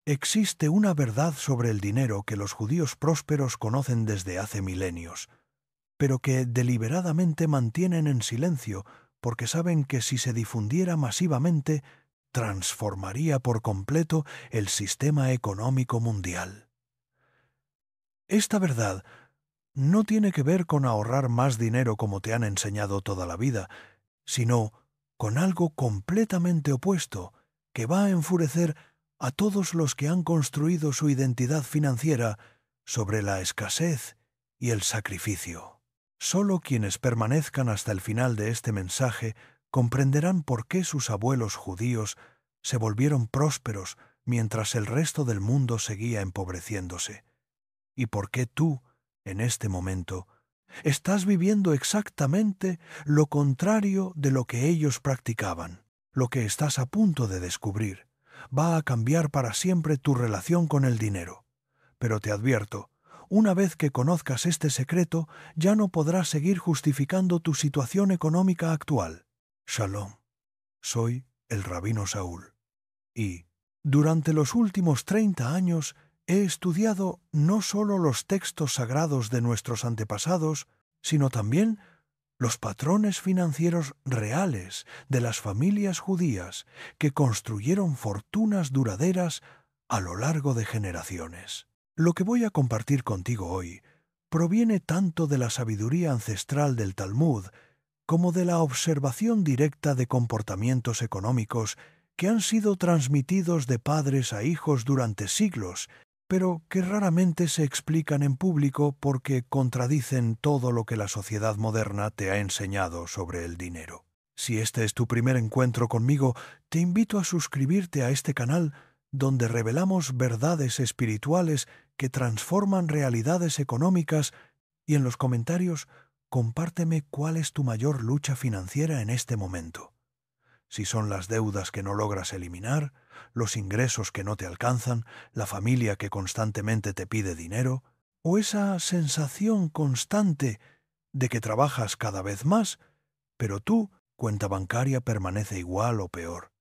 Existe una verdad sobre el dinero que los judíos prósperos conocen desde hace milenios, pero que deliberadamente mantienen en silencio porque saben que si se difundiera masivamente, transformaría por completo el sistema económico mundial. Esta verdad no tiene que ver con ahorrar más dinero como te han enseñado toda la vida, sino con algo completamente opuesto, que va a enfurecer a todos los que han construido su identidad financiera sobre la escasez y el sacrificio. Solo quienes permanezcan hasta el final de este mensaje comprenderán por qué sus abuelos judíos se volvieron prósperos mientras el resto del mundo seguía empobreciéndose, y por qué tú, en este momento, estás viviendo exactamente lo contrario de lo que ellos practicaban. Lo que estás a punto de descubrir va a cambiar para siempre tu relación con el dinero. Pero te advierto, una vez que conozcas este secreto, ya no podrás seguir justificando tu situación económica actual. Shalom. Soy el rabino Saúl. Y, durante los últimos 30 años, he estudiado no solo los textos sagrados de nuestros antepasados, sino también los patrones financieros reales de las familias judías que construyeron fortunas duraderas a lo largo de generaciones. Lo que voy a compartir contigo hoy proviene tanto de la sabiduría ancestral del Talmud como de la observación directa de comportamientos económicos que han sido transmitidos de padres a hijos durante siglos, pero que raramente se explican en público porque contradicen todo lo que la sociedad moderna te ha enseñado sobre el dinero. Si este es tu primer encuentro conmigo, te invito a suscribirte a este canal donde revelamos verdades espirituales que transforman realidades económicas, y en los comentarios compárteme cuál es tu mayor lucha financiera en este momento. Si son las deudas que no logras eliminar, los ingresos que no te alcanzan, la familia que constantemente te pide dinero, o esa sensación constante de que trabajas cada vez más, pero tu cuenta bancaria permanece igual o peor.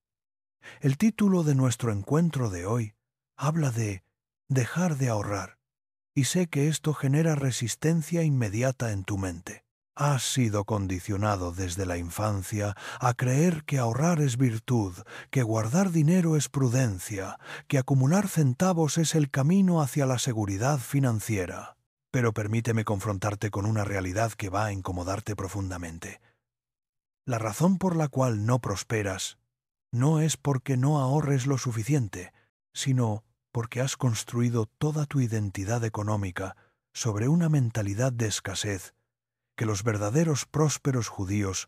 El título de nuestro encuentro de hoy habla de dejar de ahorrar, y sé que esto genera resistencia inmediata en tu mente. Has sido condicionado desde la infancia a creer que ahorrar es virtud, que guardar dinero es prudencia, que acumular centavos es el camino hacia la seguridad financiera. Pero permíteme confrontarte con una realidad que va a incomodarte profundamente. La razón por la cual no prosperas no es porque no ahorres lo suficiente, sino porque has construido toda tu identidad económica sobre una mentalidad de escasez que los verdaderos prósperos judíos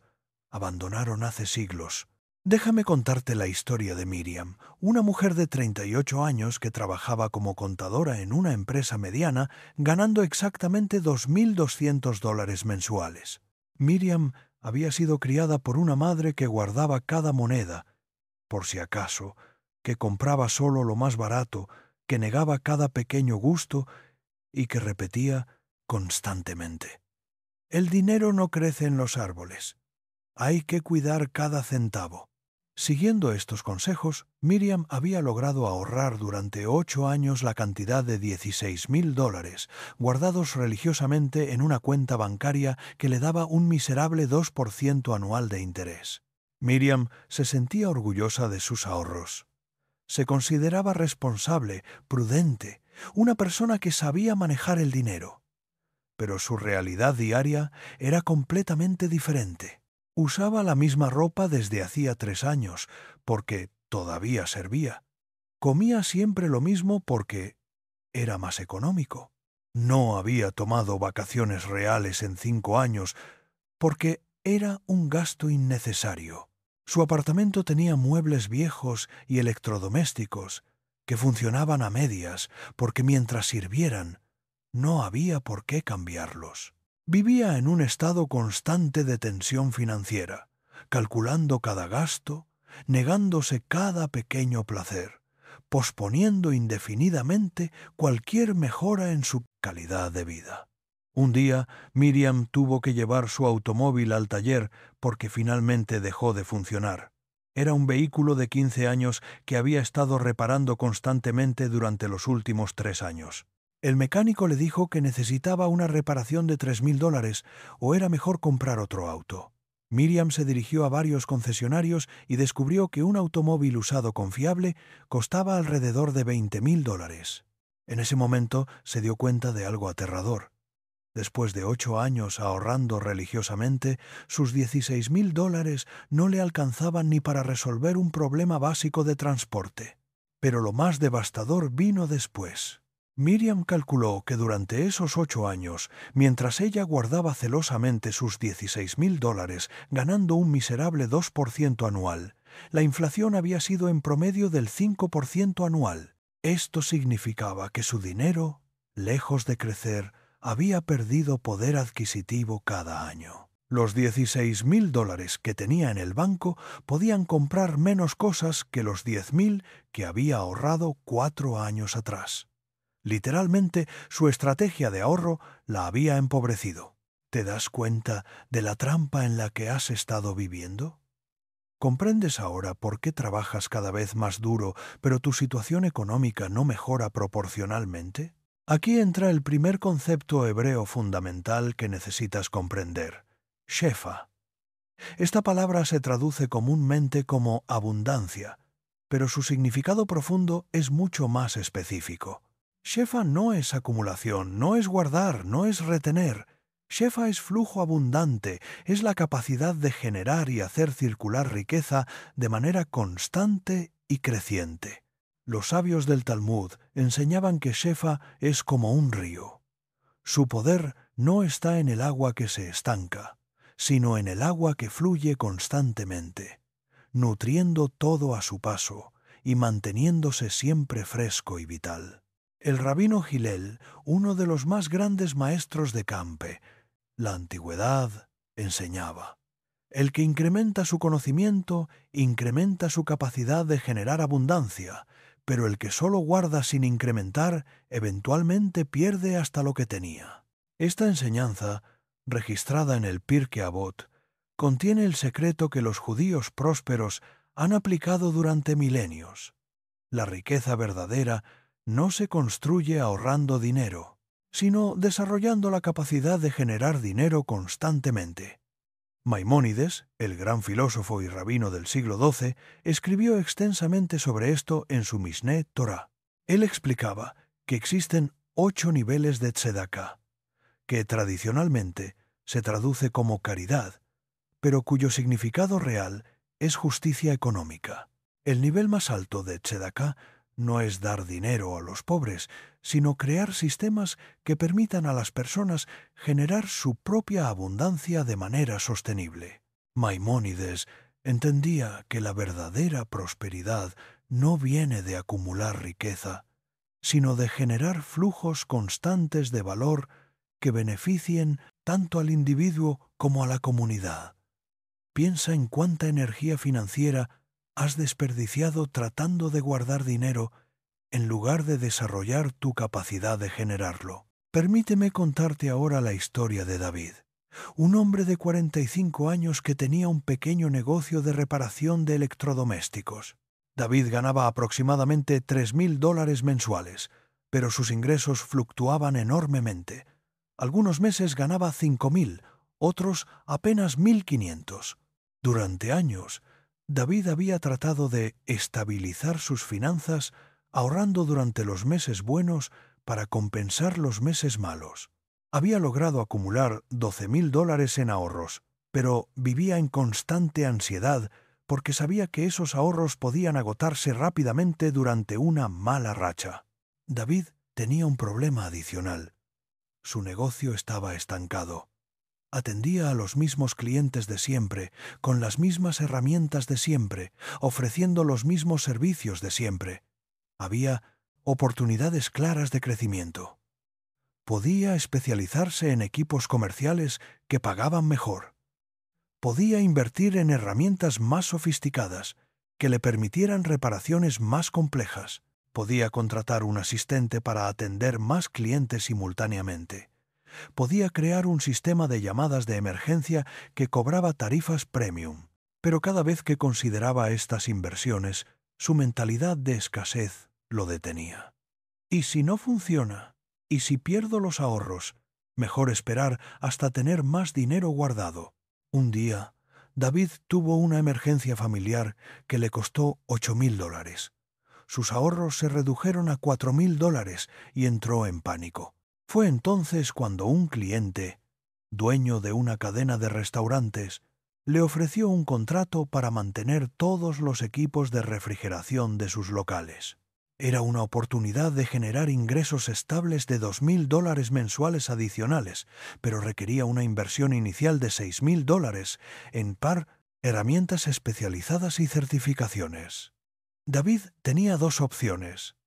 abandonaron hace siglos. Déjame contarte la historia de Miriam, una mujer de 38 años que trabajaba como contadora en una empresa mediana, ganando exactamente $2,200 mensuales. Miriam había sido criada por una madre que guardaba cada moneda, por si acaso, que compraba solo lo más barato, que negaba cada pequeño gusto y que repetía constantemente: el dinero no crece en los árboles. Hay que cuidar cada centavo. Siguiendo estos consejos, Miriam había logrado ahorrar durante 8 años la cantidad de $16,000, guardados religiosamente en una cuenta bancaria que le daba un miserable 2% anual de interés. Miriam se sentía orgullosa de sus ahorros. Se consideraba responsable, prudente, una persona que sabía manejar el dinero. Pero su realidad diaria era completamente diferente. Usaba la misma ropa desde hacía 3 años, porque todavía servía. Comía siempre lo mismo porque era más económico. No había tomado vacaciones reales en 5 años, porque era un gasto innecesario. Su apartamento tenía muebles viejos y electrodomésticos que funcionaban a medias, porque mientras sirvieran, no había por qué cambiarlos. Vivía en un estado constante de tensión financiera, calculando cada gasto, negándose cada pequeño placer, posponiendo indefinidamente cualquier mejora en su calidad de vida. Un día, Miriam tuvo que llevar su automóvil al taller porque finalmente dejó de funcionar. Era un vehículo de 15 años que había estado reparando constantemente durante los últimos 3 años. El mecánico le dijo que necesitaba una reparación de $3.000 o era mejor comprar otro auto. Miriam se dirigió a varios concesionarios y descubrió que un automóvil usado confiable costaba alrededor de $20.000. En ese momento se dio cuenta de algo aterrador. Después de 8 años ahorrando religiosamente, sus $16.000 no le alcanzaban ni para resolver un problema básico de transporte. Pero lo más devastador vino después. Miriam calculó que durante esos 8 años, mientras ella guardaba celosamente sus $16.000, ganando un miserable 2% anual, la inflación había sido en promedio del 5% anual. Esto significaba que su dinero, lejos de crecer, había perdido poder adquisitivo cada año. Los $16.000 que tenía en el banco podían comprar menos cosas que los 10.000 que había ahorrado 4 años atrás. Literalmente, su estrategia de ahorro la había empobrecido. ¿Te das cuenta de la trampa en la que has estado viviendo? ¿Comprendes ahora por qué trabajas cada vez más duro, pero tu situación económica no mejora proporcionalmente? Aquí entra el primer concepto hebreo fundamental que necesitas comprender: shefa. Esta palabra se traduce comúnmente como abundancia, pero su significado profundo es mucho más específico. Shefa no es acumulación, no es guardar, no es retener. Shefa es flujo abundante, es la capacidad de generar y hacer circular riqueza de manera constante y creciente. Los sabios del Talmud enseñaban que Shefa es como un río. Su poder no está en el agua que se estanca, sino en el agua que fluye constantemente, nutriendo todo a su paso y manteniéndose siempre fresco y vital. El rabino Hillel, uno de los más grandes maestros de Campe, la antigüedad, enseñaba: el que incrementa su conocimiento, incrementa su capacidad de generar abundancia, pero el que solo guarda sin incrementar, eventualmente pierde hasta lo que tenía. Esta enseñanza, registrada en el Pirkei Avot, contiene el secreto que los judíos prósperos han aplicado durante milenios. La riqueza verdadera no se construye ahorrando dinero, sino desarrollando la capacidad de generar dinero constantemente. Maimónides, el gran filósofo y rabino del siglo XII, escribió extensamente sobre esto en su Mishneh Torah. Él explicaba que existen 8 niveles de tzedakah, que tradicionalmente se traduce como caridad, pero cuyo significado real es justicia económica. El nivel más alto de tzedakah no es dar dinero a los pobres, sino crear sistemas que permitan a las personas generar su propia abundancia de manera sostenible. Maimónides entendía que la verdadera prosperidad no viene de acumular riqueza, sino de generar flujos constantes de valor que beneficien tanto al individuo como a la comunidad. Piensa en cuánta energía financiera has desperdiciado tratando de guardar dinero en lugar de desarrollar tu capacidad de generarlo. Permíteme contarte ahora la historia de David, un hombre de 45 años que tenía un pequeño negocio de reparación de electrodomésticos. David ganaba aproximadamente $3.000 mensuales, pero sus ingresos fluctuaban enormemente. Algunos meses ganaba 5.000, otros apenas 1.500. Durante años, David había tratado de estabilizar sus finanzas ahorrando durante los meses buenos para compensar los meses malos. Había logrado acumular $12.000 en ahorros, pero vivía en constante ansiedad porque sabía que esos ahorros podían agotarse rápidamente durante una mala racha. David tenía un problema adicional. Su negocio estaba estancado. Atendía a los mismos clientes de siempre, con las mismas herramientas de siempre, ofreciendo los mismos servicios de siempre. Había oportunidades claras de crecimiento. Podía especializarse en equipos comerciales que pagaban mejor. Podía invertir en herramientas más sofisticadas que le permitieran reparaciones más complejas. Podía contratar un asistente para atender más clientes simultáneamente. Podía crear un sistema de llamadas de emergencia que cobraba tarifas premium. Pero cada vez que consideraba estas inversiones, su mentalidad de escasez lo detenía. ¿Y si no funciona? ¿Y si pierdo los ahorros? Mejor esperar hasta tener más dinero guardado. Un día, David tuvo una emergencia familiar que le costó $8.000. Sus ahorros se redujeron a $4.000 y entró en pánico. Fue entonces cuando un cliente, dueño de una cadena de restaurantes, le ofreció un contrato para mantener todos los equipos de refrigeración de sus locales. Era una oportunidad de generar ingresos estables de $2.000 mensuales adicionales, pero requería una inversión inicial de $6.000 en herramientas especializadas y certificaciones. David tenía dos opciones: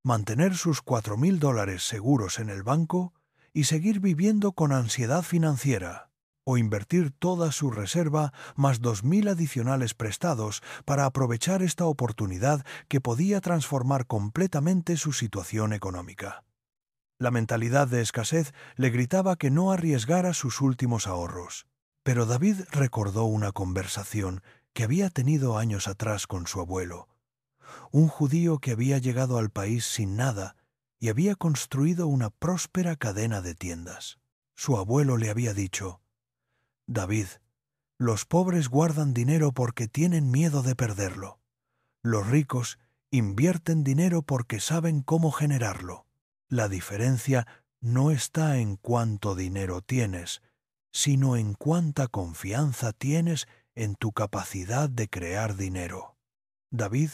mantener sus $4.000 seguros en el banco y seguir viviendo con ansiedad financiera, o invertir toda su reserva más $2.000 adicionales prestados para aprovechar esta oportunidad que podía transformar completamente su situación económica. La mentalidad de escasez le gritaba que no arriesgara sus últimos ahorros. Pero David recordó una conversación que había tenido años atrás con su abuelo, un judío que había llegado al país sin nada y había construido una próspera cadena de tiendas. Su abuelo le había dicho: David, los pobres guardan dinero porque tienen miedo de perderlo. Los ricos invierten dinero porque saben cómo generarlo. La diferencia no está en cuánto dinero tienes, sino en cuánta confianza tienes en tu capacidad de crear dinero. David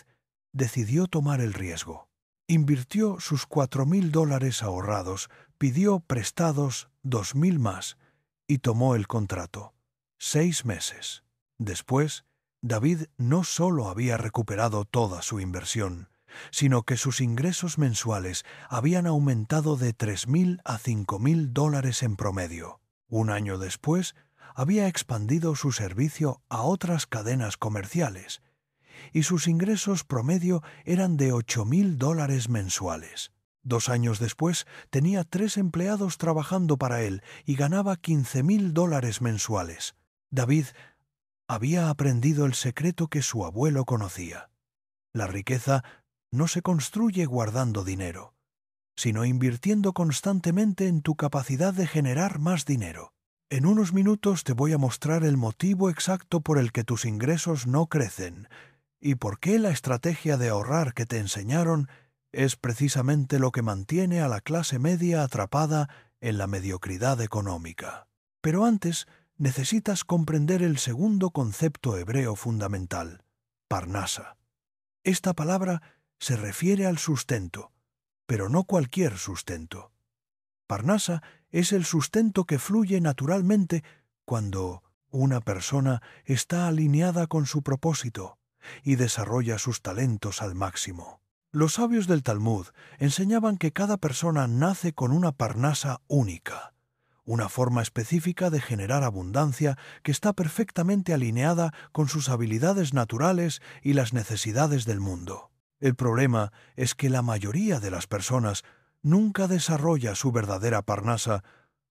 decidió tomar el riesgo. Invirtió sus $4.000 ahorrados, pidió prestados $2.000 más y tomó el contrato. 6 meses. Después, David no solo había recuperado toda su inversión, sino que sus ingresos mensuales habían aumentado de $3.000 a $5.000 en promedio. Un año después, había expandido su servicio a otras cadenas comerciales, y sus ingresos promedio eran de $8.000 mensuales. 2 años después, tenía 3 empleados trabajando para él y ganaba $15.000 mensuales. David había aprendido el secreto que su abuelo conocía. La riqueza no se construye guardando dinero, sino invirtiendo constantemente en tu capacidad de generar más dinero. En unos minutos te voy a mostrar el motivo exacto por el que tus ingresos no crecen y por qué la estrategia de ahorrar que te enseñaron es precisamente lo que mantiene a la clase media atrapada en la mediocridad económica. Pero antes, necesitas comprender el segundo concepto hebreo fundamental, parnasa. Esta palabra se refiere al sustento, pero no cualquier sustento. Parnasa es el sustento que fluye naturalmente cuando una persona está alineada con su propósito y desarrolla sus talentos al máximo. Los sabios del Talmud enseñaban que cada persona nace con una parnasa única, una forma específica de generar abundancia que está perfectamente alineada con sus habilidades naturales y las necesidades del mundo. El problema es que la mayoría de las personas nunca desarrolla su verdadera parnasa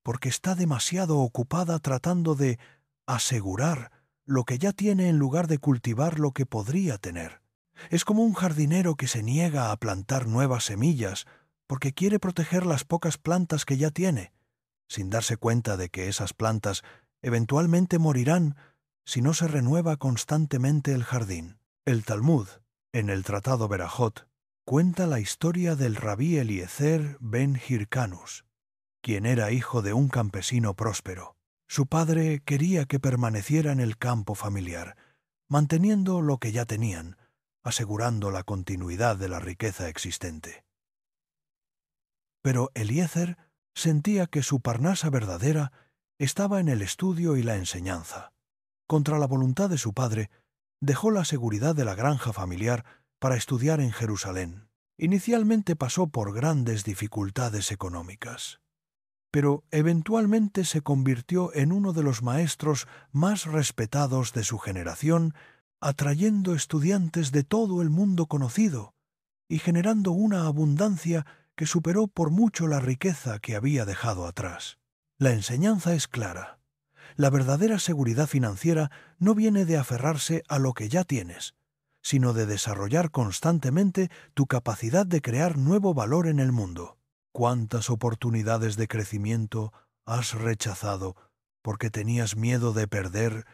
porque está demasiado ocupada tratando de asegurar lo que ya tiene en lugar de cultivar lo que podría tener. Es como un jardinero que se niega a plantar nuevas semillas porque quiere proteger las pocas plantas que ya tiene, sin darse cuenta de que esas plantas eventualmente morirán si no se renueva constantemente el jardín. El Talmud, en el Tratado Berajot, cuenta la historia del rabí Eliezer ben Hircanus, quien era hijo de un campesino próspero. Su padre quería que permaneciera en el campo familiar, manteniendo lo que ya tenían, asegurando la continuidad de la riqueza existente. Pero Eliezer sentía que su parnasa verdadera estaba en el estudio y la enseñanza. Contra la voluntad de su padre, dejó la seguridad de la granja familiar para estudiar en Jerusalén. Inicialmente pasó por grandes dificultades económicas, pero eventualmente se convirtió en uno de los maestros más respetados de su generación, atrayendo estudiantes de todo el mundo conocido y generando una abundancia que superó por mucho la riqueza que había dejado atrás. La enseñanza es clara. La verdadera seguridad financiera no viene de aferrarse a lo que ya tienes, sino de desarrollar constantemente tu capacidad de crear nuevo valor en el mundo. ¿Cuántas oportunidades de crecimiento has rechazado porque tenías miedo de perder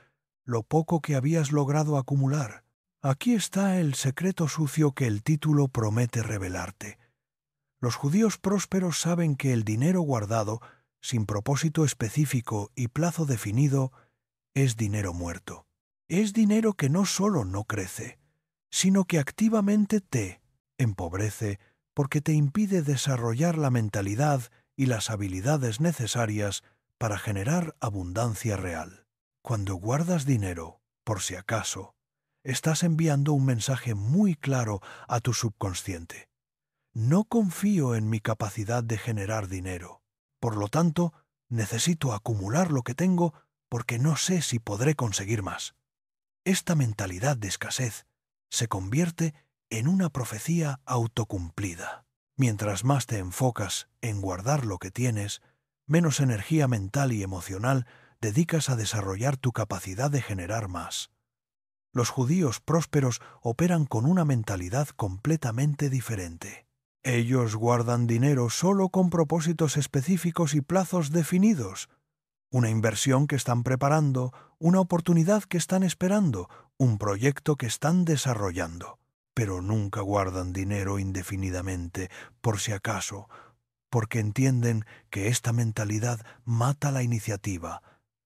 lo poco que habías logrado acumular? Aquí está el secreto sucio que el título promete revelarte. Los judíos prósperos saben que el dinero guardado, sin propósito específico y plazo definido, es dinero muerto. Es dinero que no solo no crece, sino que activamente te empobrece porque te impide desarrollar la mentalidad y las habilidades necesarias para generar abundancia real. Cuando guardas dinero, por si acaso, estás enviando un mensaje muy claro a tu subconsciente. No confío en mi capacidad de generar dinero. Por lo tanto, necesito acumular lo que tengo porque no sé si podré conseguir más. Esta mentalidad de escasez se convierte en una profecía autocumplida. Mientras más te enfocas en guardar lo que tienes, menos energía mental y emocional dedicas a desarrollar tu capacidad de generar más. Los judíos prósperos operan con una mentalidad completamente diferente. Ellos guardan dinero solo con propósitos específicos y plazos definidos. Una inversión que están preparando, una oportunidad que están esperando, un proyecto que están desarrollando. Pero nunca guardan dinero indefinidamente, por si acaso, porque entienden que esta mentalidad mata la iniciativa,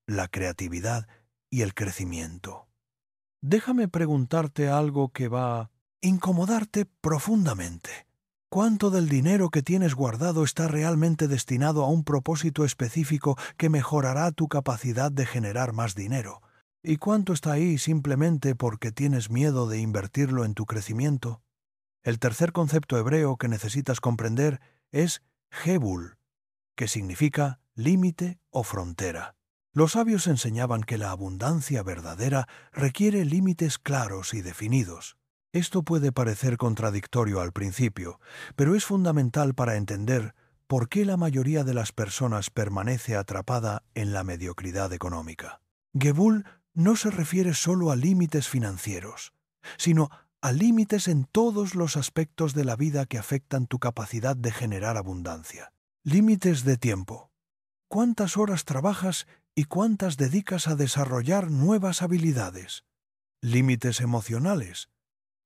la creatividad y el crecimiento. Déjame preguntarte algo que va a incomodarte profundamente. ¿Cuánto del dinero que tienes guardado está realmente destinado a un propósito específico que mejorará tu capacidad de generar más dinero? ¿Y cuánto está ahí simplemente porque tienes miedo de invertirlo en tu crecimiento? El tercer concepto hebreo que necesitas comprender es Jebul, que significa límite o frontera. Los sabios enseñaban que la abundancia verdadera requiere límites claros y definidos. Esto puede parecer contradictorio al principio, pero es fundamental para entender por qué la mayoría de las personas permanece atrapada en la mediocridad económica. Gebul no se refiere solo a límites financieros, sino a límites en todos los aspectos de la vida que afectan tu capacidad de generar abundancia. Límites de tiempo. ¿Cuántas horas trabajas y cuántas dedicas a desarrollar nuevas habilidades? Límites emocionales.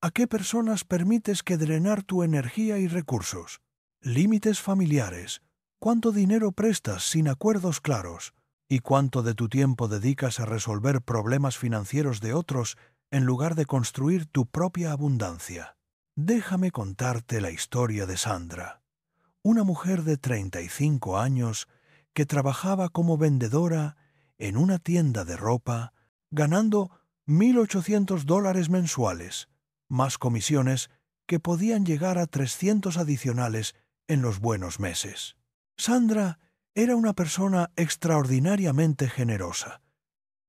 ¿A qué personas permites que drenar tu energía y recursos? Límites familiares. ¿Cuánto dinero prestas sin acuerdos claros? ¿Y cuánto de tu tiempo dedicas a resolver problemas financieros de otros en lugar de construir tu propia abundancia? Déjame contarte la historia de Sandra, una mujer de 35 años que trabajaba como vendedora en una tienda de ropa, ganando $1,800 mensuales, más comisiones que podían llegar a 300 adicionales en los buenos meses. Sandra era una persona extraordinariamente generosa,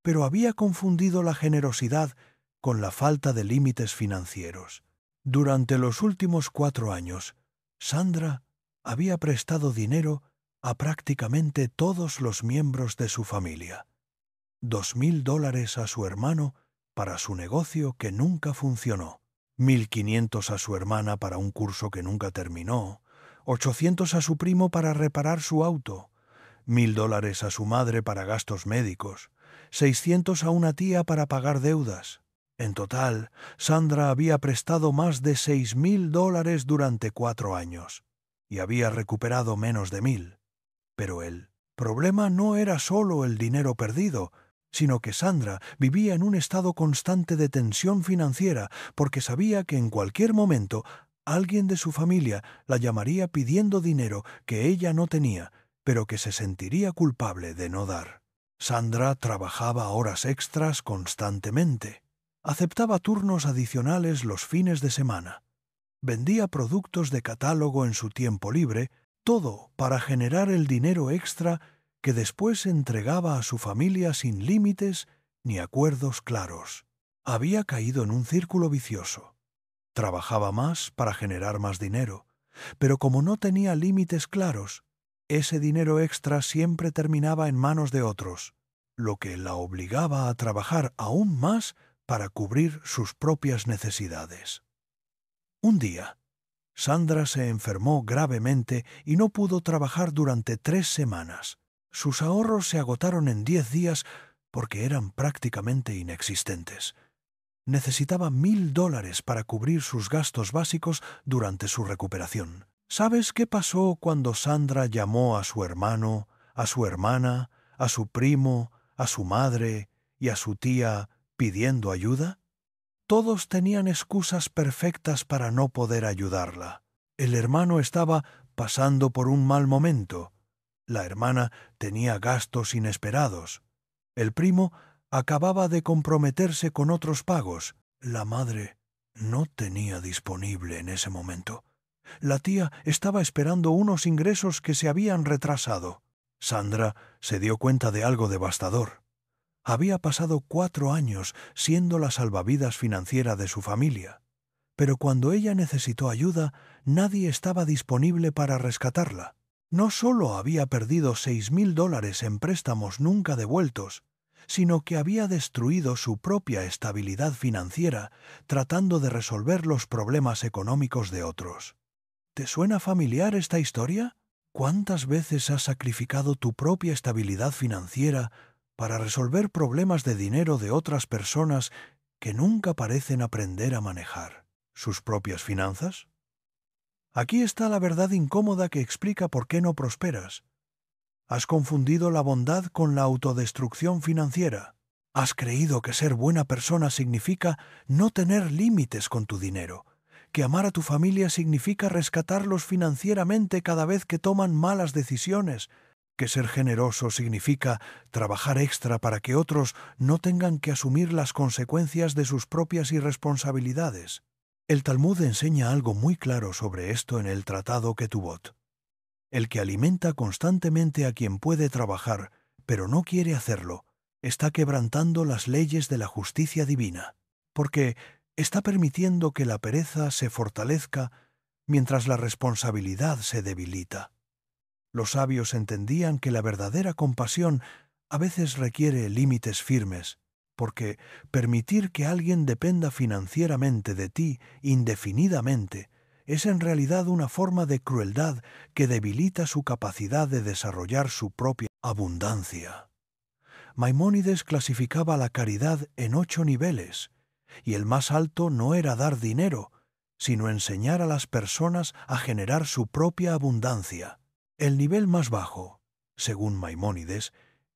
pero había confundido la generosidad con la falta de límites financieros. Durante los últimos 4 años, Sandra había prestado dinero a prácticamente todos los miembros de su familia. $2,000 a su hermano para su negocio que nunca funcionó, 1,500 a su hermana para un curso que nunca terminó, 800 a su primo para reparar su auto, $1,000 a su madre para gastos médicos, 600 a una tía para pagar deudas. En total, Sandra había prestado más de $6,000 durante 4 años y había recuperado menos de 1,000. Pero el problema no era solo el dinero perdido, sino que Sandra vivía en un estado constante de tensión financiera porque sabía que en cualquier momento alguien de su familia la llamaría pidiendo dinero que ella no tenía, pero que se sentiría culpable de no dar. Sandra trabajaba horas extras constantemente. Aceptaba turnos adicionales los fines de semana. Vendía productos de catálogo en su tiempo libre, todo para generar el dinero extra que después entregaba a su familia sin límites ni acuerdos claros. Había caído en un círculo vicioso. Trabajaba más para generar más dinero, pero como no tenía límites claros, ese dinero extra siempre terminaba en manos de otros. lo que la obligaba a trabajar aún más para cubrir sus propias necesidades. Un día, Sandra se enfermó gravemente y no pudo trabajar durante 3 semanas. Sus ahorros se agotaron en 10 días porque eran prácticamente inexistentes. Necesitaba $1,000 para cubrir sus gastos básicos durante su recuperación. ¿Sabes qué pasó cuando Sandra llamó a su hermano, a su hermana, a su primo, a su madre y a su tía pidiendo ayuda? Todos tenían excusas perfectas para no poder ayudarla. El hermano estaba pasando por un mal momento. La hermana tenía gastos inesperados. El primo acababa de comprometerse con otros pagos. La madre no tenía disponible en ese momento. La tía estaba esperando unos ingresos que se habían retrasado. Sandra se dio cuenta de algo devastador. Había pasado 4 años siendo la salvavidas financiera de su familia, pero cuando ella necesitó ayuda, nadie estaba disponible para rescatarla. No solo había perdido $6,000 en préstamos nunca devueltos, sino que había destruido su propia estabilidad financiera tratando de resolver los problemas económicos de otros. ¿Te suena familiar esta historia? ¿Cuántas veces has sacrificado tu propia estabilidad financiera para resolver problemas de dinero de otras personas que nunca parecen aprender a manejar sus propias finanzas? Aquí está la verdad incómoda que explica por qué no prosperas. Has confundido la bondad con la autodestrucción financiera. Has creído que ser buena persona significa no tener límites con tu dinero, que amar a tu familia significa rescatarlos financieramente cada vez que toman malas decisiones, que ser generoso significa trabajar extra para que otros no tengan que asumir las consecuencias de sus propias irresponsabilidades. El Talmud enseña algo muy claro sobre esto en el Tratado Ketubot. El que alimenta constantemente a quien puede trabajar, pero no quiere hacerlo, está quebrantando las leyes de la justicia divina, porque está permitiendo que la pereza se fortalezca mientras la responsabilidad se debilita. Los sabios entendían que la verdadera compasión a veces requiere límites firmes, porque permitir que alguien dependa financieramente de ti indefinidamente es en realidad una forma de crueldad que debilita su capacidad de desarrollar su propia abundancia. Maimónides clasificaba la caridad en 8 niveles, y el más alto no era dar dinero, sino enseñar a las personas a generar su propia abundancia. El nivel más bajo, según Maimónides,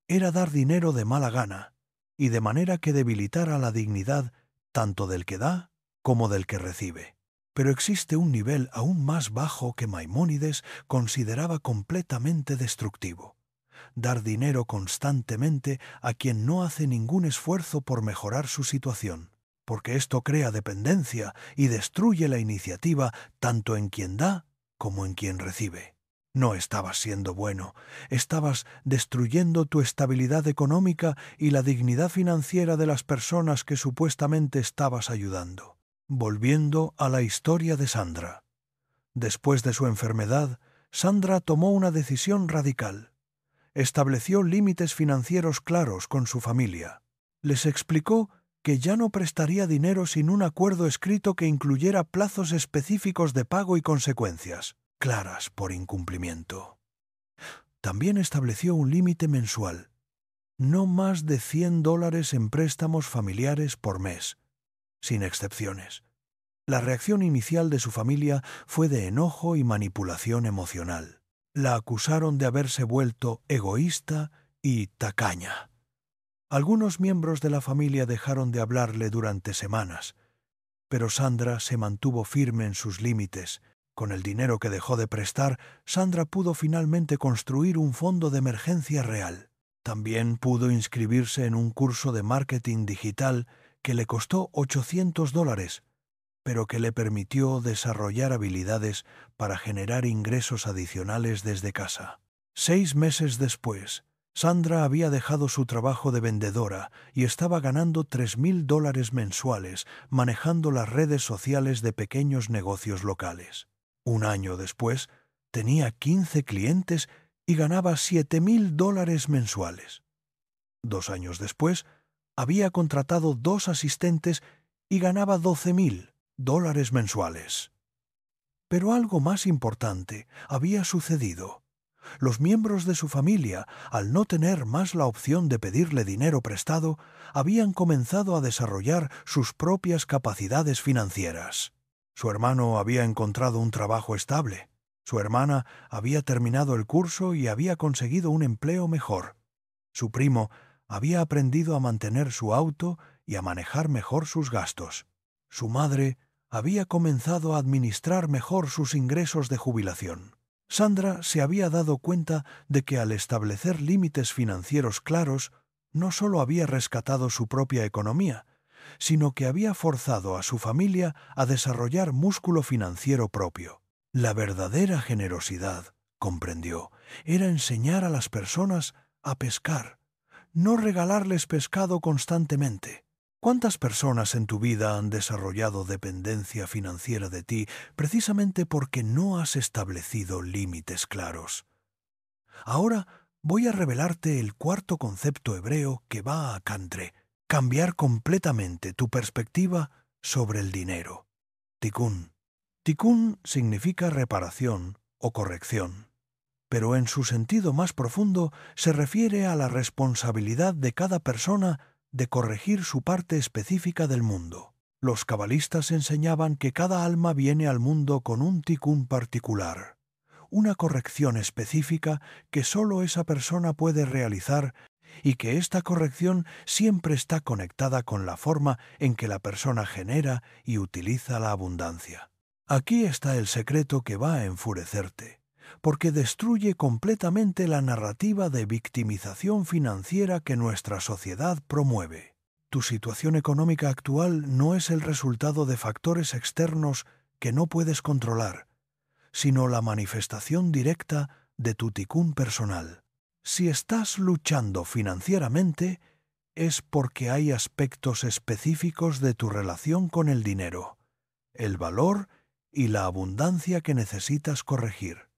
era dar dinero de mala gana, y de manera que debilitara la dignidad tanto del que da como del que recibe. Pero existe un nivel aún más bajo que Maimónides consideraba completamente destructivo: dar dinero constantemente a quien no hace ningún esfuerzo por mejorar su situación, porque esto crea dependencia y destruye la iniciativa tanto en quien da como en quien recibe. No estabas siendo bueno, estabas destruyendo tu estabilidad económica y la dignidad financiera de las personas que supuestamente estabas ayudando. Volviendo a la historia de Sandra. Después de su enfermedad, Sandra tomó una decisión radical. Estableció límites financieros claros con su familia. Les explicó que ya no prestaría dinero sin un acuerdo escrito que incluyera plazos específicos de pago y consecuencias claras por incumplimiento. También estableció un límite mensual: no más de $100 en préstamos familiares por mes, sin excepciones. La reacción inicial de su familia fue de enojo y manipulación emocional. La acusaron de haberse vuelto egoísta y tacaña. Algunos miembros de la familia dejaron de hablarle durante semanas, pero Sandra se mantuvo firme en sus límites. Con el dinero que dejó de prestar, Sandra pudo finalmente construir un fondo de emergencia real. También pudo inscribirse en un curso de marketing digital que le costó $800, pero que le permitió desarrollar habilidades para generar ingresos adicionales desde casa. 6 meses después, Sandra había dejado su trabajo de vendedora y estaba ganando $3,000 mensuales manejando las redes sociales de pequeños negocios locales. Un año después, tenía 15 clientes y ganaba $7,000 mensuales. 2 años después, había contratado 2 asistentes y ganaba $12,000 mensuales. Pero algo más importante había sucedido. Los miembros de su familia, al no tener más la opción de pedirle dinero prestado, habían comenzado a desarrollar sus propias capacidades financieras. Su hermano había encontrado un trabajo estable. Su hermana había terminado el curso y había conseguido un empleo mejor. Su primo había aprendido a mantener su auto y a manejar mejor sus gastos. Su madre había comenzado a administrar mejor sus ingresos de jubilación. Sandra se había dado cuenta de que al establecer límites financieros claros, no solo había rescatado su propia economía, sino que había forzado a su familia a desarrollar músculo financiero propio. La verdadera generosidad, comprendió, era enseñar a las personas a pescar, no regalarles pescado constantemente. ¿Cuántas personas en tu vida han desarrollado dependencia financiera de ti precisamente porque no has establecido límites claros? Ahora voy a revelarte el cuarto concepto hebreo que va a cambiar completamente tu perspectiva sobre el dinero. Tikkun. Tikkun significa reparación o corrección, pero en su sentido más profundo se refiere a la responsabilidad de cada persona de corregir su parte específica del mundo. Los cabalistas enseñaban que cada alma viene al mundo con un tikkun particular, una corrección específica que solo esa persona puede realizar y que esta corrección siempre está conectada con la forma en que la persona genera y utiliza la abundancia. Aquí está el secreto que va a enfurecerte, porque destruye completamente la narrativa de victimización financiera que nuestra sociedad promueve. Tu situación económica actual no es el resultado de factores externos que no puedes controlar, sino la manifestación directa de tu tikkun personal. Si estás luchando financieramente, es porque hay aspectos específicos de tu relación con el dinero, el valor y la abundancia que necesitas corregir.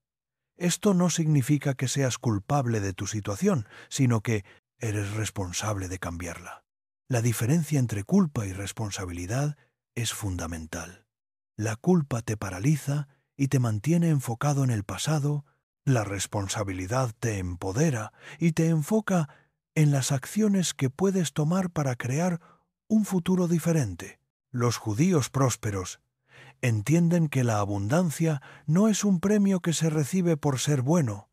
Esto no significa que seas culpable de tu situación, sino que eres responsable de cambiarla. La diferencia entre culpa y responsabilidad es fundamental. La culpa te paraliza y te mantiene enfocado en el pasado, la responsabilidad te empodera y te enfoca en las acciones que puedes tomar para crear un futuro diferente. Los judíos prósperos entienden que la abundancia no es un premio que se recibe por ser bueno,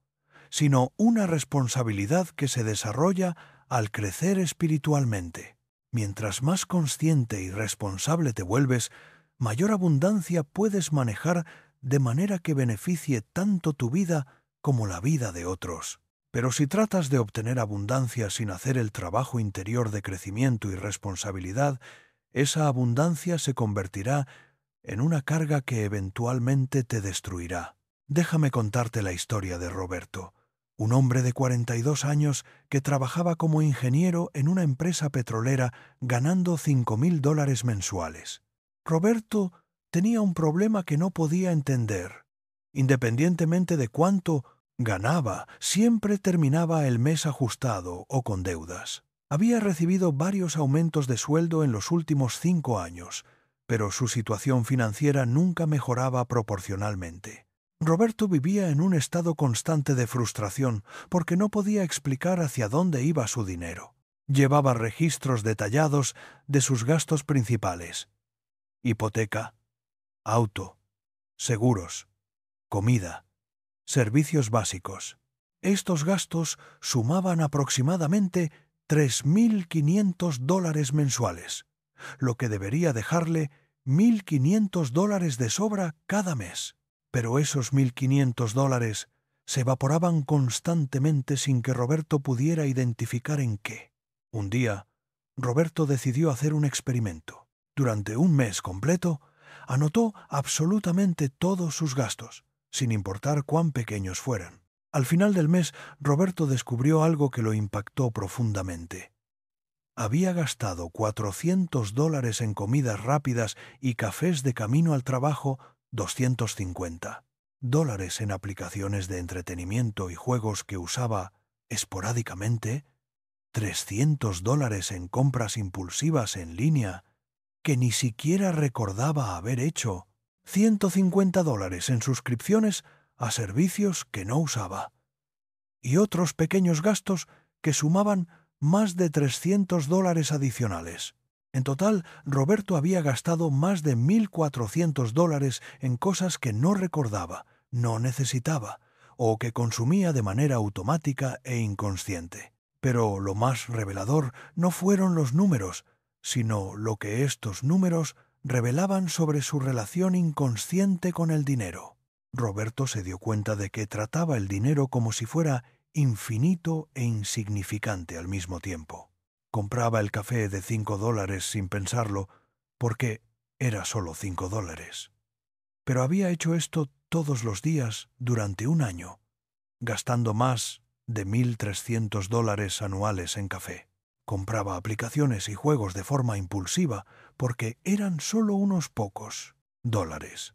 sino una responsabilidad que se desarrolla al crecer espiritualmente. Mientras más consciente y responsable te vuelves, mayor abundancia puedes manejar de manera que beneficie tanto tu vida como la vida de otros. Pero si tratas de obtener abundancia sin hacer el trabajo interior de crecimiento y responsabilidad, esa abundancia se convertirá en una carga que eventualmente te destruirá. Déjame contarte la historia de Roberto, un hombre de 42 años que trabajaba como ingeniero en una empresa petrolera ganando $5,000 mensuales. Roberto tenía un problema que no podía entender. Independientemente de cuánto ganaba, siempre terminaba el mes ajustado o con deudas. Había recibido varios aumentos de sueldo en los últimos 5 años, pero su situación financiera nunca mejoraba proporcionalmente. Roberto vivía en un estado constante de frustración porque no podía explicar hacia dónde iba su dinero. Llevaba registros detallados de sus gastos principales: hipoteca, auto, seguros, comida, servicios básicos. Estos gastos sumaban aproximadamente $3,500 mensuales, lo que debería dejarle $1,500 de sobra cada mes. Pero esos $1,500 se evaporaban constantemente sin que Roberto pudiera identificar en qué. Un día, Roberto decidió hacer un experimento. Durante un mes completo, anotó absolutamente todos sus gastos, sin importar cuán pequeños fueran. Al final del mes, Roberto descubrió algo que lo impactó profundamente. Había gastado $400 en comidas rápidas y cafés de camino al trabajo, $250 en aplicaciones de entretenimiento y juegos que usaba esporádicamente, $300 en compras impulsivas en línea que ni siquiera recordaba haber hecho, $150 en suscripciones a servicios que no usaba, y otros pequeños gastos que sumaban más de $300 adicionales. En total, Roberto había gastado más de $1,400 en cosas que no recordaba, no necesitaba, o que consumía de manera automática e inconsciente. Pero lo más revelador no fueron los números, sino lo que estos números revelaban sobre su relación inconsciente con el dinero. Roberto se dio cuenta de que trataba el dinero como si fuera infinito e insignificante al mismo tiempo. Compraba el café de $5 sin pensarlo, porque era solo $5. Pero había hecho esto todos los días durante un año, gastando más de $1,300 anuales en café. Compraba aplicaciones y juegos de forma impulsiva porque eran solo unos pocos dólares.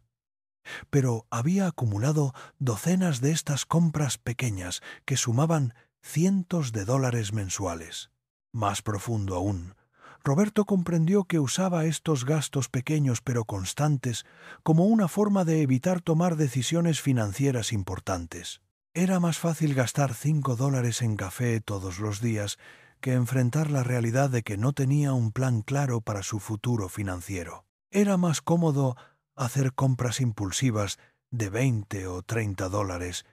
Pero había acumulado docenas de estas compras pequeñas que sumaban cientos de dólares mensuales. Más profundo aún, Roberto comprendió que usaba estos gastos pequeños pero constantes como una forma de evitar tomar decisiones financieras importantes. Era más fácil gastar $5 en café todos los días que enfrentar la realidad de que no tenía un plan claro para su futuro financiero. Era más cómodo hacer compras impulsivas de $20 o $30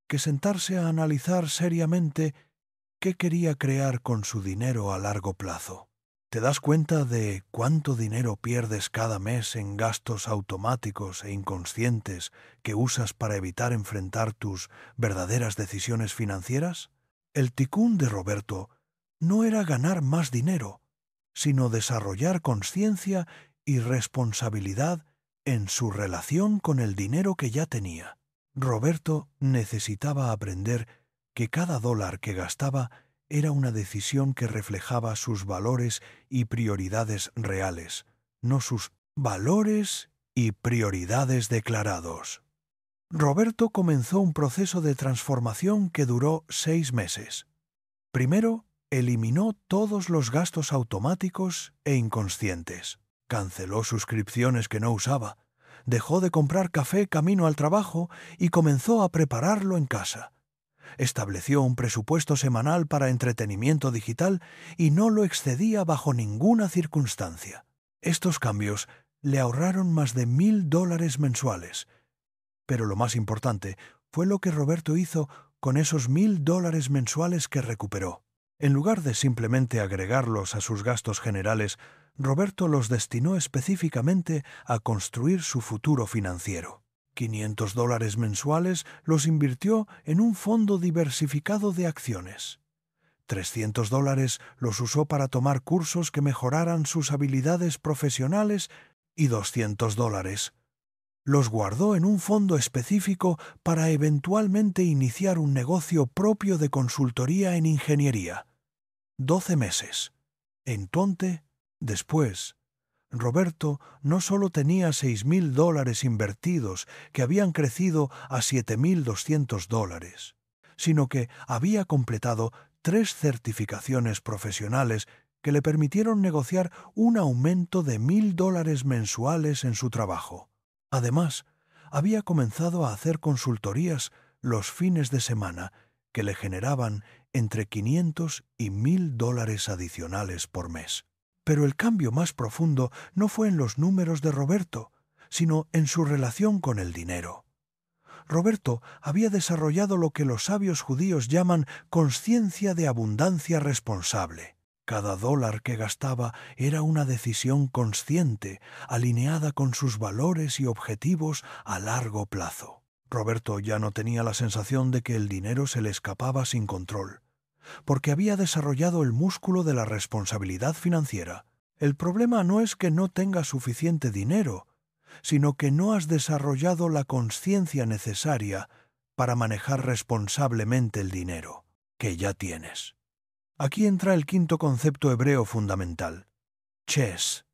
que sentarse a analizar seriamente qué quería crear con su dinero a largo plazo. ¿Te das cuenta de cuánto dinero pierdes cada mes en gastos automáticos e inconscientes que usas para evitar enfrentar tus verdaderas decisiones financieras? El ticún de Roberto no era ganar más dinero, sino desarrollar conciencia y responsabilidad en su relación con el dinero que ya tenía. Roberto necesitaba aprender que cada dólar que gastaba era una decisión que reflejaba sus valores y prioridades reales, no sus valores y prioridades declarados. Roberto comenzó un proceso de transformación que duró 6 meses. Primero, eliminó todos los gastos automáticos e inconscientes. Canceló suscripciones que no usaba, dejó de comprar café camino al trabajo y comenzó a prepararlo en casa. Estableció un presupuesto semanal para entretenimiento digital y no lo excedía bajo ninguna circunstancia. Estos cambios le ahorraron más de $1,000 mensuales. Pero lo más importante fue lo que Roberto hizo con esos $1,000 mensuales que recuperó. En lugar de simplemente agregarlos a sus gastos generales, Roberto los destinó específicamente a construir su futuro financiero. $500 mensuales los invirtió en un fondo diversificado de acciones. $300 los usó para tomar cursos que mejoraran sus habilidades profesionales y $200 los guardó en un fondo específico para eventualmente iniciar un negocio propio de consultoría en ingeniería. 12 meses. Entonces, después, Roberto no solo tenía $6,000 invertidos que habían crecido a $7,200, sino que había completado 3 certificaciones profesionales que le permitieron negociar un aumento de $1,000 mensuales en su trabajo. Además, había comenzado a hacer consultorías los fines de semana que le generaban entre $500 y $1,000 adicionales por mes. Pero el cambio más profundo no fue en los números de Roberto, sino en su relación con el dinero. Roberto había desarrollado lo que los sabios judíos llaman conciencia de abundancia responsable. Cada dólar que gastaba era una decisión consciente, alineada con sus valores y objetivos a largo plazo. Roberto ya no tenía la sensación de que el dinero se le escapaba sin control, porque había desarrollado el músculo de la responsabilidad financiera. El problema no es que no tengas suficiente dinero, sino que no has desarrollado la conciencia necesaria para manejar responsablemente el dinero que ya tienes. Aquí entra el quinto concepto hebreo fundamental, ches.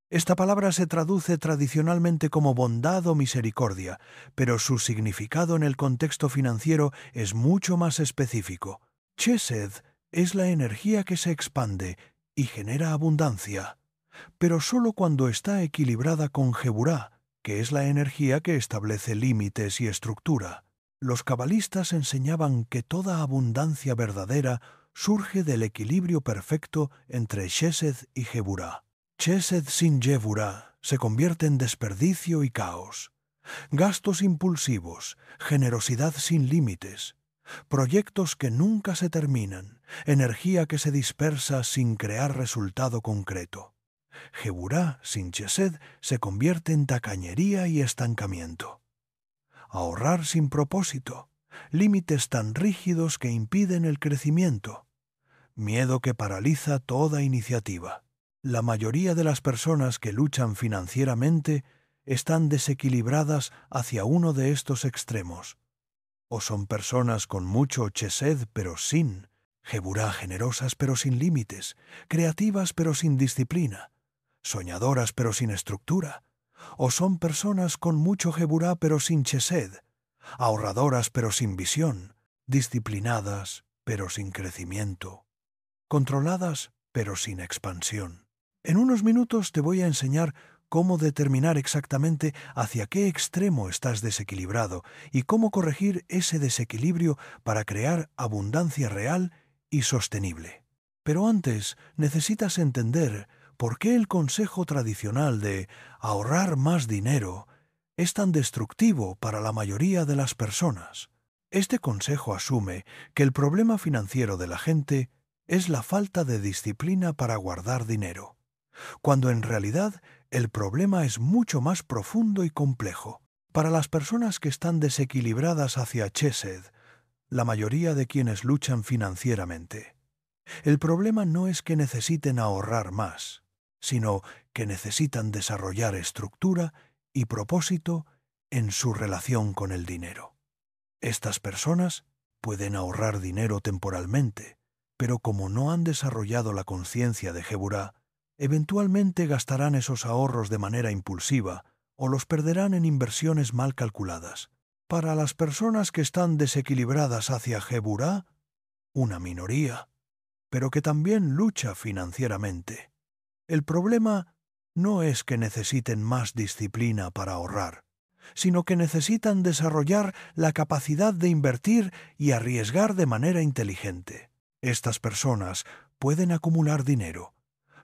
Esta palabra se traduce tradicionalmente como bondad o misericordia, pero su significado en el contexto financiero es mucho más específico. Chesed es la energía que se expande y genera abundancia, pero solo cuando está equilibrada con Geburá, que es la energía que establece límites y estructura. Los cabalistas enseñaban que toda abundancia verdadera surge del equilibrio perfecto entre Chesed y Geburá. Chesed sin Geburá se convierte en desperdicio y caos. Gastos impulsivos, generosidad sin límites, proyectos que nunca se terminan, energía que se dispersa sin crear resultado concreto. Geburá sin Chesed se convierte en tacañería y estancamiento. Ahorrar sin propósito, límites tan rígidos que impiden el crecimiento, miedo que paraliza toda iniciativa. La mayoría de las personas que luchan financieramente están desequilibradas hacia uno de estos extremos. O son personas con mucho chesed pero sin, Geburá generosas pero sin límites, creativas pero sin disciplina, soñadoras pero sin estructura. O son personas con mucho Geburá pero sin chesed, ahorradoras pero sin visión, disciplinadas pero sin crecimiento, controladas pero sin expansión. En unos minutos te voy a enseñar cómo determinar exactamente hacia qué extremo estás desequilibrado y cómo corregir ese desequilibrio para crear abundancia real y sostenible. Pero antes necesitas entender por qué el consejo tradicional de ahorrar más dinero es tan destructivo para la mayoría de las personas. Este consejo asume que el problema financiero de la gente es la falta de disciplina para guardar dinero, cuando en realidad el problema es mucho más profundo y complejo. Para las personas que están desequilibradas hacia Chesed, la mayoría de quienes luchan financieramente, el problema no es que necesiten ahorrar más, sino que necesitan desarrollar estructura y propósito en su relación con el dinero. Estas personas pueden ahorrar dinero temporalmente, pero como no han desarrollado la conciencia de Geburá, eventualmente gastarán esos ahorros de manera impulsiva o los perderán en inversiones mal calculadas. Para las personas que están desequilibradas hacia Geburá, una minoría, pero que también lucha financieramente, el problema no es que necesiten más disciplina para ahorrar, sino que necesitan desarrollar la capacidad de invertir y arriesgar de manera inteligente. Estas personas pueden acumular dinero,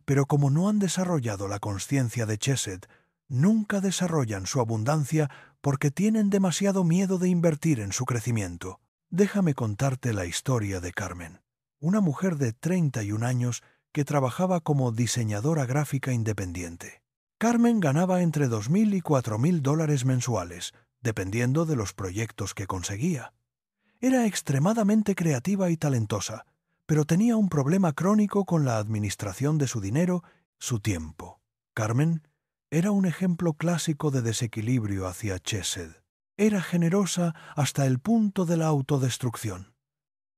pero como no han desarrollado la conciencia de Chesed, nunca desarrollan su abundancia porque tienen demasiado miedo de invertir en su crecimiento. Déjame contarte la historia de Carmen, una mujer de 31 años que trabajaba como diseñadora gráfica independiente. Carmen ganaba entre $2,000 y $4,000 mensuales, dependiendo de los proyectos que conseguía. Era extremadamente creativa y talentosa, pero tenía un problema crónico con la administración de su dinero, su tiempo. Carmen era un ejemplo clásico de desequilibrio hacia Chesed. Era generosa hasta el punto de la autodestrucción.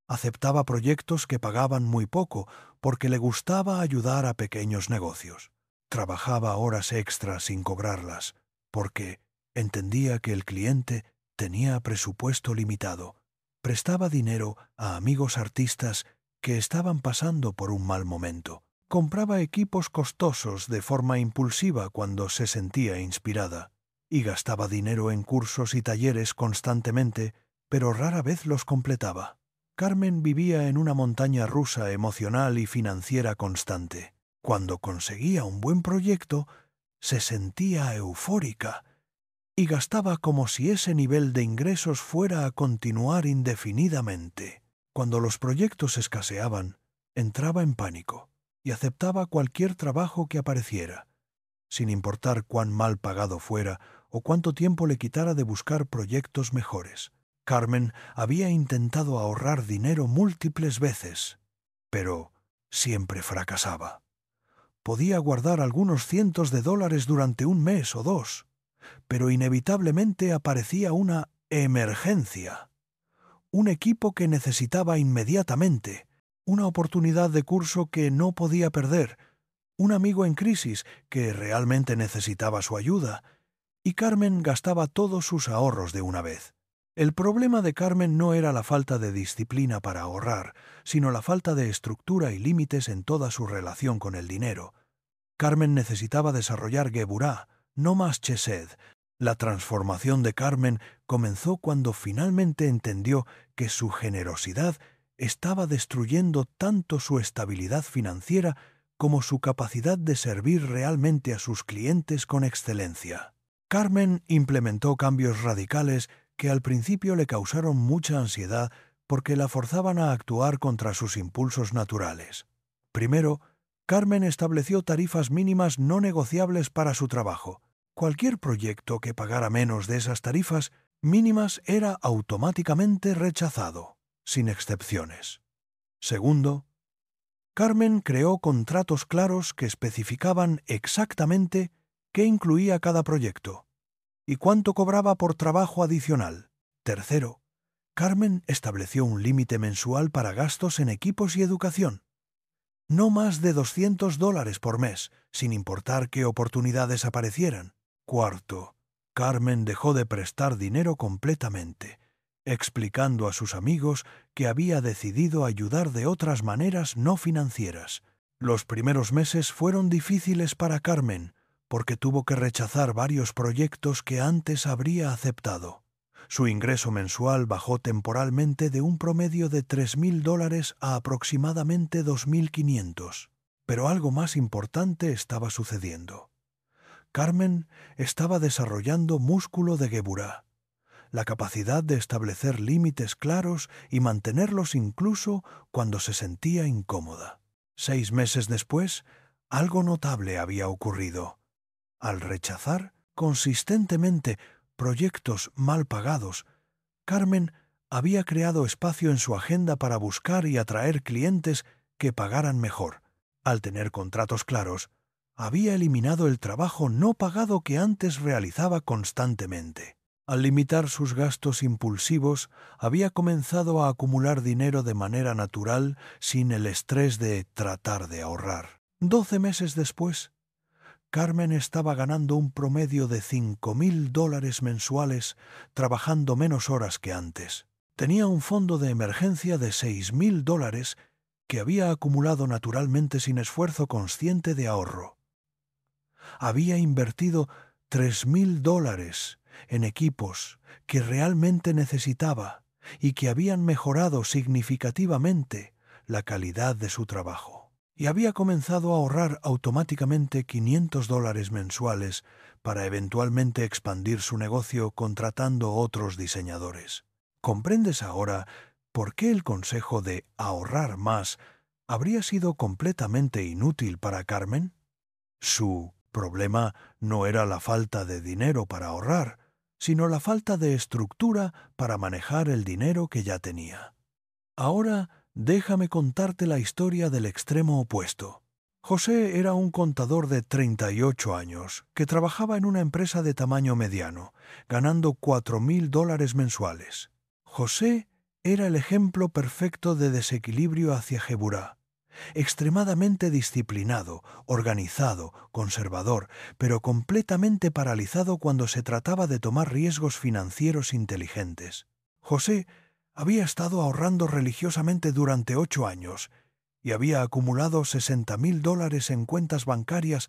Aceptaba proyectos que pagaban muy poco porque le gustaba ayudar a pequeños negocios. Trabajaba horas extras sin cobrarlas porque entendía que el cliente tenía presupuesto limitado. Prestaba dinero a amigos artistas que estaban pasando por un mal momento. Compraba equipos costosos de forma impulsiva cuando se sentía inspirada y gastaba dinero en cursos y talleres constantemente, pero rara vez los completaba. Carmen vivía en una montaña rusa emocional y financiera constante. Cuando conseguía un buen proyecto, se sentía eufórica y gastaba como si ese nivel de ingresos fuera a continuar indefinidamente. Cuando los proyectos escaseaban, entraba en pánico y aceptaba cualquier trabajo que apareciera, sin importar cuán mal pagado fuera o cuánto tiempo le quitara de buscar proyectos mejores. Carmen había intentado ahorrar dinero múltiples veces, pero siempre fracasaba. Podía guardar algunos cientos de dólares durante un mes o dos, pero inevitablemente aparecía una emergencia, un equipo que necesitaba inmediatamente, una oportunidad de curso que no podía perder, un amigo en crisis que realmente necesitaba su ayuda, y Carmen gastaba todos sus ahorros de una vez. El problema de Carmen no era la falta de disciplina para ahorrar, sino la falta de estructura y límites en toda su relación con el dinero. Carmen necesitaba desarrollar Geburá, no más Chesed. La transformación de Carmen comenzó cuando finalmente entendió que su generosidad estaba destruyendo tanto su estabilidad financiera como su capacidad de servir realmente a sus clientes con excelencia. Carmen implementó cambios radicales que al principio le causaron mucha ansiedad porque la forzaban a actuar contra sus impulsos naturales. Primero, Carmen estableció tarifas mínimas no negociables para su trabajo. Cualquier proyecto que pagara menos de esas tarifas mínimas era automáticamente rechazado, sin excepciones. Segundo, Carmen creó contratos claros que especificaban exactamente qué incluía cada proyecto y cuánto cobraba por trabajo adicional. Tercero, Carmen estableció un límite mensual para gastos en equipos y educación. No más de $200 por mes, sin importar qué oportunidades aparecieran. Cuarto, Carmen dejó de prestar dinero completamente, explicando a sus amigos que había decidido ayudar de otras maneras no financieras. Los primeros meses fueron difíciles para Carmen, porque tuvo que rechazar varios proyectos que antes habría aceptado. Su ingreso mensual bajó temporalmente de un promedio de $3.000 a aproximadamente 2.500. Pero algo más importante estaba sucediendo. Carmen estaba desarrollando músculo de Geburá, la capacidad de establecer límites claros y mantenerlos incluso cuando se sentía incómoda. 6 meses después, algo notable había ocurrido. Al rechazar consistentemente proyectos mal pagados, Carmen había creado espacio en su agenda para buscar y atraer clientes que pagaran mejor. Al tener contratos claros, había eliminado el trabajo no pagado que antes realizaba constantemente. Al limitar sus gastos impulsivos, había comenzado a acumular dinero de manera natural sin el estrés de tratar de ahorrar. 12 meses después, Carmen estaba ganando un promedio de $5.000 mensuales, trabajando menos horas que antes. Tenía un fondo de emergencia de $6.000 que había acumulado naturalmente sin esfuerzo consciente de ahorro. Había invertido $3.000 en equipos que realmente necesitaba y que habían mejorado significativamente la calidad de su trabajo. Y había comenzado a ahorrar automáticamente $500 mensuales para eventualmente expandir su negocio contratando otros diseñadores. ¿Comprendes ahora por qué el consejo de ahorrar más habría sido completamente inútil para Carmen? Su problema no era la falta de dinero para ahorrar, sino la falta de estructura para manejar el dinero que ya tenía. Ahora déjame contarte la historia del extremo opuesto. José era un contador de 38 años que trabajaba en una empresa de tamaño mediano, ganando $4.000 mensuales. José era el ejemplo perfecto de desequilibrio hacia Geburá. Extremadamente disciplinado, organizado, conservador, pero completamente paralizado cuando se trataba de tomar riesgos financieros inteligentes. José había estado ahorrando religiosamente durante 8 años y había acumulado $60.000 en cuentas bancarias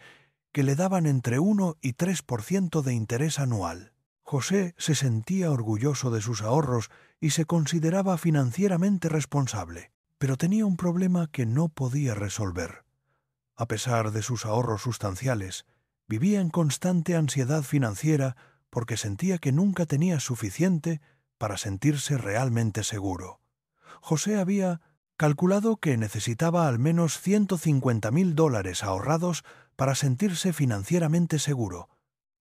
que le daban entre 1 y 3% de interés anual. José se sentía orgulloso de sus ahorros y se consideraba financieramente responsable, pero tenía un problema que no podía resolver. A pesar de sus ahorros sustanciales, vivía en constante ansiedad financiera porque sentía que nunca tenía suficiente para sentirse realmente seguro. José había calculado que necesitaba al menos $150.000 ahorrados para sentirse financieramente seguro,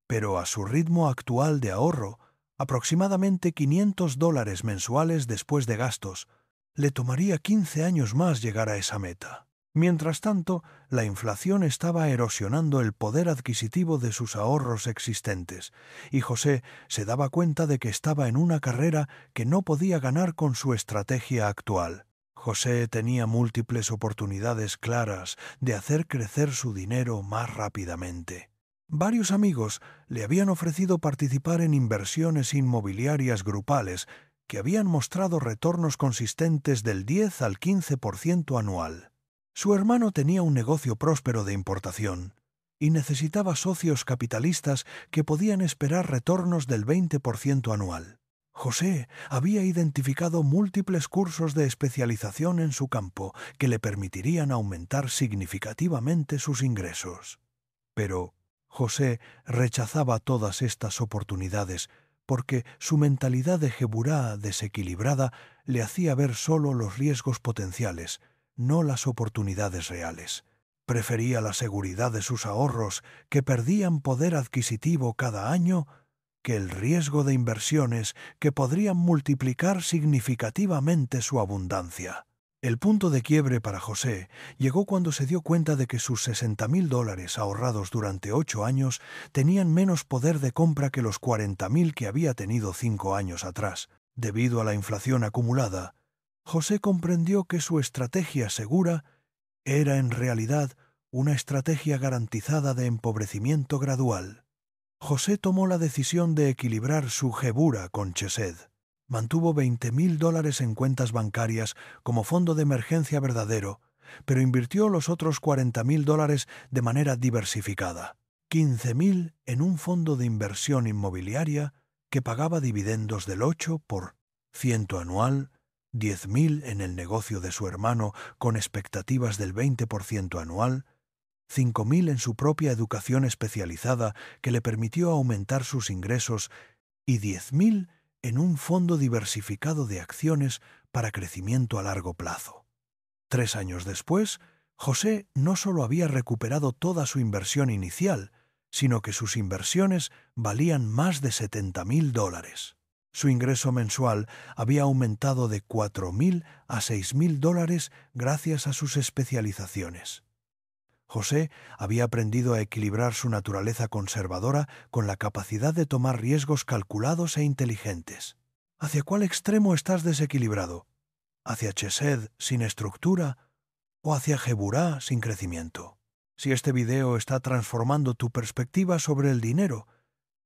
pero a su ritmo actual de ahorro, aproximadamente $500 mensuales después de gastos, le tomaría 15 años más llegar a esa meta. Mientras tanto, la inflación estaba erosionando el poder adquisitivo de sus ahorros existentes, y José se daba cuenta de que estaba en una carrera que no podía ganar con su estrategia actual. José tenía múltiples oportunidades claras de hacer crecer su dinero más rápidamente. Varios amigos le habían ofrecido participar en inversiones inmobiliarias grupales que habían mostrado retornos consistentes del 10 al 15% anual. Su hermano tenía un negocio próspero de importación y necesitaba socios capitalistas que podían esperar retornos del 20% anual. José había identificado múltiples cursos de especialización en su campo que le permitirían aumentar significativamente sus ingresos. Pero José rechazaba todas estas oportunidades porque su mentalidad de Geburá desequilibrada le hacía ver solo los riesgos potenciales, no las oportunidades reales. Prefería la seguridad de sus ahorros, que perdían poder adquisitivo cada año, que el riesgo de inversiones que podrían multiplicar significativamente su abundancia. El punto de quiebre para José llegó cuando se dio cuenta de que sus $60,000 ahorrados durante 8 años tenían menos poder de compra que los 40,000 que había tenido 5 años atrás. Debido a la inflación acumulada, José comprendió que su estrategia segura era en realidad una estrategia garantizada de empobrecimiento gradual. José tomó la decisión de equilibrar su Gebura con Chesed. Mantuvo $20,000 en cuentas bancarias como fondo de emergencia verdadero, pero invirtió los otros $40,000 de manera diversificada. 15,000 en un fondo de inversión inmobiliaria que pagaba dividendos del 8% anual, 10,000 en el negocio de su hermano con expectativas del 20% anual, 5,000 en su propia educación especializada que le permitió aumentar sus ingresos y 10,000 en un fondo diversificado de acciones para crecimiento a largo plazo. 3 años después, José no solo había recuperado toda su inversión inicial, sino que sus inversiones valían más de $70,000. Su ingreso mensual había aumentado de $4,000 a $6,000 gracias a sus especializaciones. José había aprendido a equilibrar su naturaleza conservadora con la capacidad de tomar riesgos calculados e inteligentes. ¿Hacia cuál extremo estás desequilibrado? ¿Hacia Chesed sin estructura o hacia Geburá sin crecimiento? Si este video está transformando tu perspectiva sobre el dinero,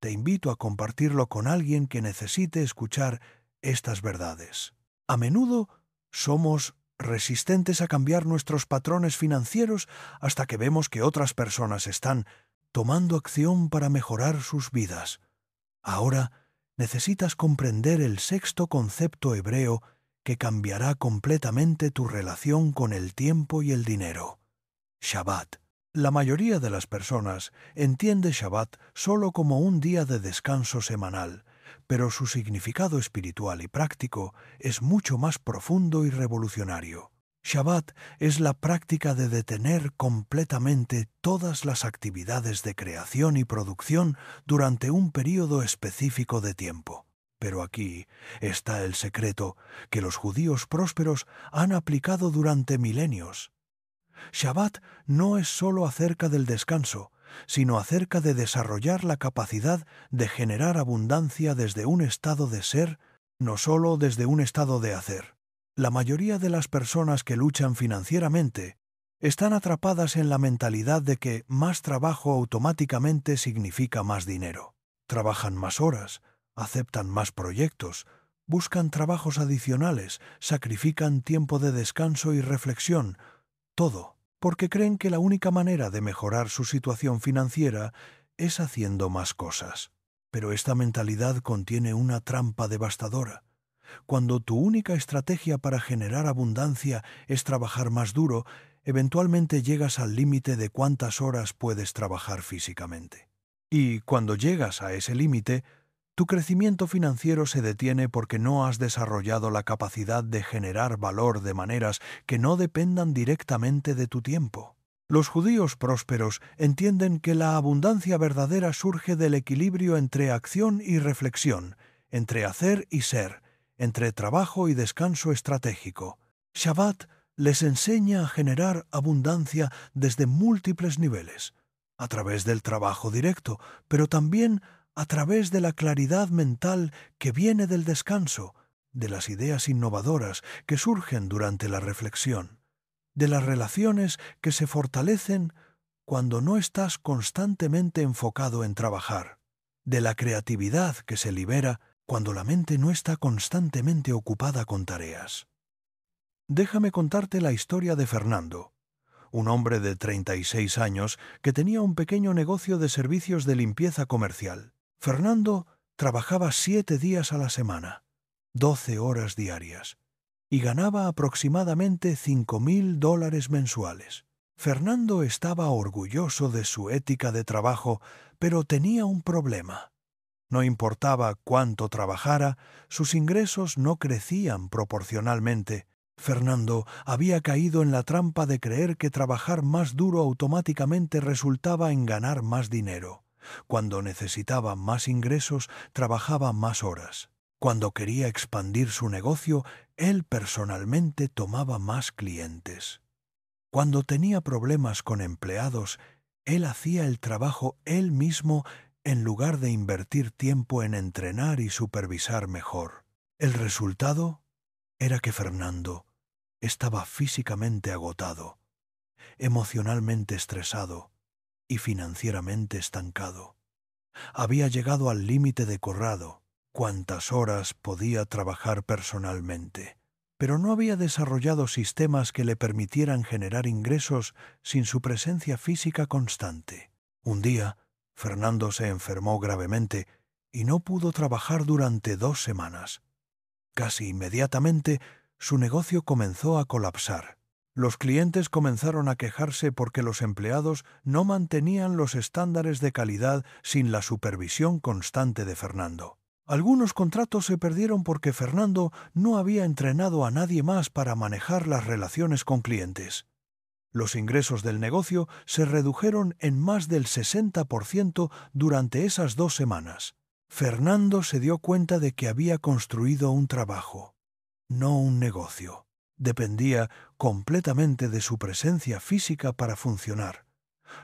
te invito a compartirlo con alguien que necesite escuchar estas verdades. A menudo somos resistentes a cambiar nuestros patrones financieros hasta que vemos que otras personas están tomando acción para mejorar sus vidas. Ahora necesitas comprender el sexto concepto hebreo que cambiará completamente tu relación con el tiempo y el dinero. Shabbat. La mayoría de las personas entiende Shabbat solo como un día de descanso semanal, pero su significado espiritual y práctico es mucho más profundo y revolucionario. Shabbat es la práctica de detener completamente todas las actividades de creación y producción durante un período específico de tiempo. Pero aquí está el secreto que los judíos prósperos han aplicado durante milenios. Shabbat no es solo acerca del descanso, sino acerca de desarrollar la capacidad de generar abundancia desde un estado de ser, no solo desde un estado de hacer. La mayoría de las personas que luchan financieramente están atrapadas en la mentalidad de que más trabajo automáticamente significa más dinero. Trabajan más horas, aceptan más proyectos, buscan trabajos adicionales, sacrifican tiempo de descanso y reflexión, todo porque creen que la única manera de mejorar su situación financiera es haciendo más cosas. Pero esta mentalidad contiene una trampa devastadora. Cuando tu única estrategia para generar abundancia es trabajar más duro, eventualmente llegas al límite de cuántas horas puedes trabajar físicamente. Y cuando llegas a ese límite, tu crecimiento financiero se detiene porque no has desarrollado la capacidad de generar valor de maneras que no dependan directamente de tu tiempo. Los judíos prósperos entienden que la abundancia verdadera surge del equilibrio entre acción y reflexión, entre hacer y ser, entre trabajo y descanso estratégico. Shabbat les enseña a generar abundancia desde múltiples niveles, a través del trabajo directo, pero también a través de la claridad mental que viene del descanso, de las ideas innovadoras que surgen durante la reflexión, de las relaciones que se fortalecen cuando no estás constantemente enfocado en trabajar, de la creatividad que se libera cuando la mente no está constantemente ocupada con tareas. Déjame contarte la historia de Fernando, un hombre de 36 años que tenía un pequeño negocio de servicios de limpieza comercial. Fernando trabajaba 7 días a la semana, 12 horas diarias, y ganaba aproximadamente $5,000 mensuales. Fernando estaba orgulloso de su ética de trabajo, pero tenía un problema. No importaba cuánto trabajara, sus ingresos no crecían proporcionalmente. Fernando había caído en la trampa de creer que trabajar más duro automáticamente resultaba en ganar más dinero. Cuando necesitaba más ingresos, trabajaba más horas. Cuando quería expandir su negocio, él personalmente tomaba más clientes. Cuando tenía problemas con empleados, él hacía el trabajo él mismo en lugar de invertir tiempo en entrenar y supervisar mejor. El resultado era que Fernando estaba físicamente agotado, emocionalmente estresado y financieramente estancado. Había llegado al límite de Corrado, cuántas horas podía trabajar personalmente, pero no había desarrollado sistemas que le permitieran generar ingresos sin su presencia física constante. Un día, Fernando se enfermó gravemente y no pudo trabajar durante 2 semanas. Casi inmediatamente, su negocio comenzó a colapsar. Los clientes comenzaron a quejarse porque los empleados no mantenían los estándares de calidad sin la supervisión constante de Fernando. Algunos contratos se perdieron porque Fernando no había entrenado a nadie más para manejar las relaciones con clientes. Los ingresos del negocio se redujeron en más del 60% durante esas 2 semanas. Fernando se dio cuenta de que había construido un trabajo, no un negocio. Dependía completamente de su presencia física para funcionar,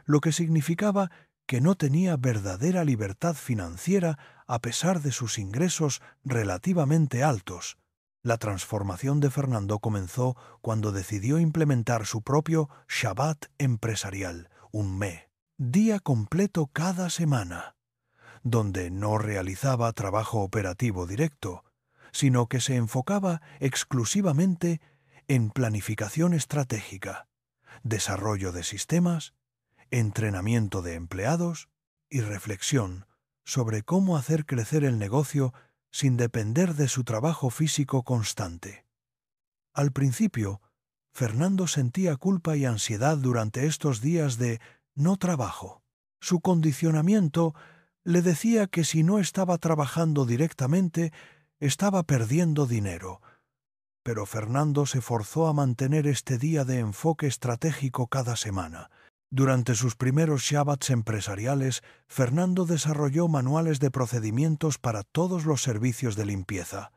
lo que significaba que no tenía verdadera libertad financiera a pesar de sus ingresos relativamente altos. La transformación de Fernando comenzó cuando decidió implementar su propio Shabbat empresarial, un día completo cada semana, donde no realizaba trabajo operativo directo, sino que se enfocaba exclusivamente en planificación estratégica, desarrollo de sistemas, entrenamiento de empleados y reflexión sobre cómo hacer crecer el negocio sin depender de su trabajo físico constante. Al principio, Fernando sentía culpa y ansiedad durante estos días de no trabajo. Su condicionamiento le decía que si no estaba trabajando directamente, estaba perdiendo dinero. Pero Fernando se forzó a mantener este día de enfoque estratégico cada semana. Durante sus primeros Shabbats empresariales, Fernando desarrolló manuales de procedimientos para todos los servicios de limpieza.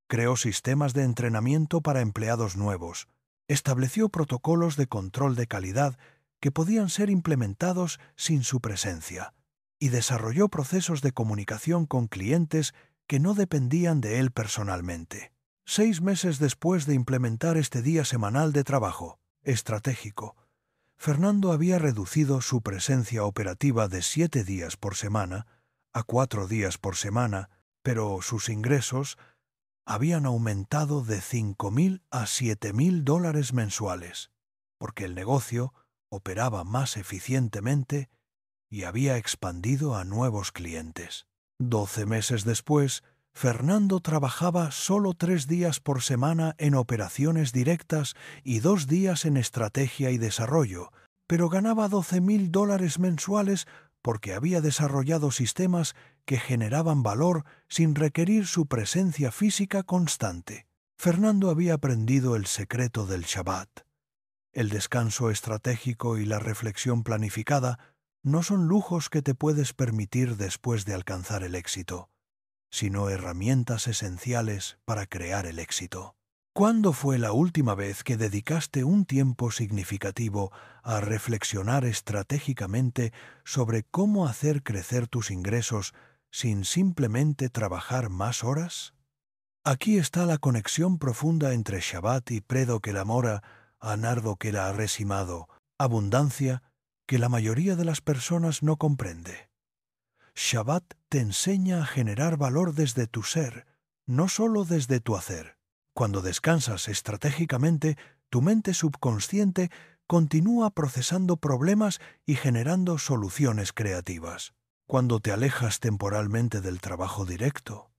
Creó sistemas de entrenamiento para empleados nuevos. Estableció protocolos de control de calidad que podían ser implementados sin su presencia. Y desarrolló procesos de comunicación con clientes que no dependían de él personalmente. 6 meses después de implementar este día semanal de trabajo estratégico, Fernando había reducido su presencia operativa de 7 días por semana a 4 días por semana, pero sus ingresos habían aumentado de $5,000 a $7,000 mensuales, porque el negocio operaba más eficientemente y había expandido a nuevos clientes. 12 meses después, Fernando trabajaba solo 3 días por semana en operaciones directas y 2 días en estrategia y desarrollo, pero ganaba $12,000 mensuales porque había desarrollado sistemas que generaban valor sin requerir su presencia física constante. Fernando había aprendido el secreto del Shabbat. El descanso estratégico y la reflexión planificada no son lujos que te puedes permitir después de alcanzar el éxito, sino herramientas esenciales para crear el éxito. ¿Cuándo fue la última vez que dedicaste un tiempo significativo a reflexionar estratégicamente sobre cómo hacer crecer tus ingresos sin simplemente trabajar más horas? Aquí está la conexión profunda entre Shabbat y Predo que la mora, a nardo que la ha resimado, abundancia que la mayoría de las personas no comprende. Shabbat te enseña a generar valor desde tu ser, no solo desde tu hacer. Cuando descansas estratégicamente, tu mente subconsciente continúa procesando problemas y generando soluciones creativas. Cuando te alejas temporalmente del trabajo directo,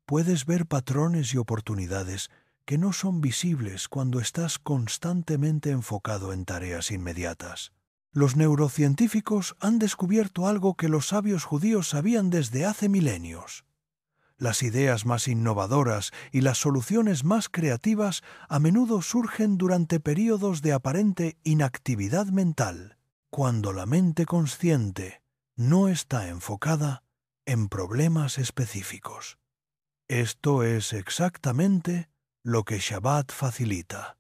puedes ver patrones y oportunidades que no son visibles cuando estás constantemente enfocado en tareas inmediatas. Los neurocientíficos han descubierto algo que los sabios judíos sabían desde hace milenios. Las ideas más innovadoras y las soluciones más creativas a menudo surgen durante períodos de aparente inactividad mental, cuando la mente consciente no está enfocada en problemas específicos. Esto es exactamente lo que Shabbat facilita: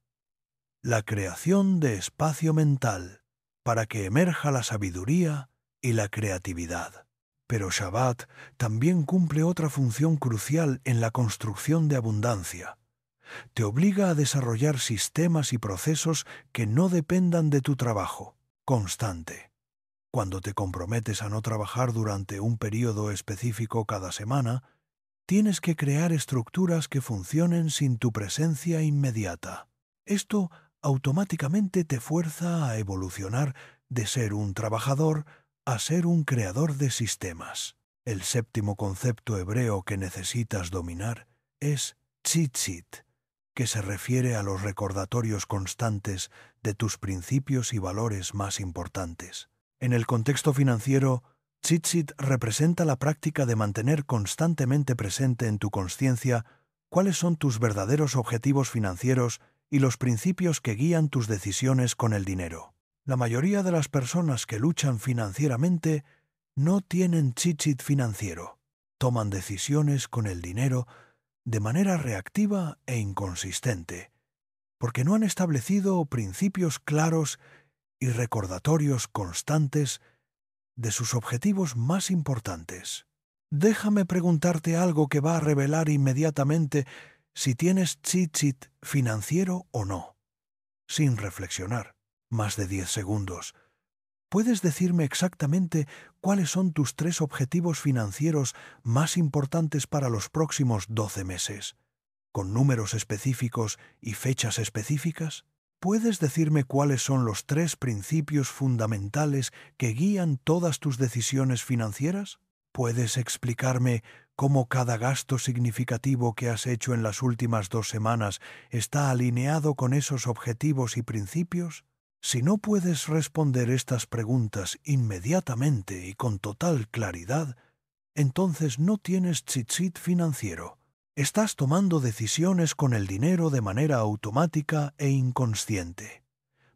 la creación de espacio mental para que emerja la sabiduría y la creatividad. Pero Shabbat también cumple otra función crucial en la construcción de abundancia. Te obliga a desarrollar sistemas y procesos que no dependan de tu trabajo constante. Cuando te comprometes a no trabajar durante un periodo específico cada semana, tienes que crear estructuras que funcionen sin tu presencia inmediata. Esto automáticamente te fuerza a evolucionar de ser un trabajador a ser un creador de sistemas. El séptimo concepto hebreo que necesitas dominar es tzitzit, que se refiere a los recordatorios constantes de tus principios y valores más importantes. En el contexto financiero, tzitzit representa la práctica de mantener constantemente presente en tu consciencia cuáles son tus verdaderos objetivos financieros y los principios que guían tus decisiones con el dinero. La mayoría de las personas que luchan financieramente no tienen tzitzit financiero. Toman decisiones con el dinero de manera reactiva e inconsistente, porque no han establecido principios claros y recordatorios constantes de sus objetivos más importantes. Déjame preguntarte algo que va a revelar inmediatamente si tienes tzitzit financiero o no. Sin reflexionar más de 10 segundos, ¿puedes decirme exactamente cuáles son tus 3 objetivos financieros más importantes para los próximos 12 meses, con números específicos y fechas específicas? ¿Puedes decirme cuáles son los 3 principios fundamentales que guían todas tus decisiones financieras? ¿Puedes explicarme cómo cada gasto significativo que has hecho en las últimas 2 semanas está alineado con esos objetivos y principios? Si no puedes responder estas preguntas inmediatamente y con total claridad, entonces no tienes tzitzit financiero. Estás tomando decisiones con el dinero de manera automática e inconsciente,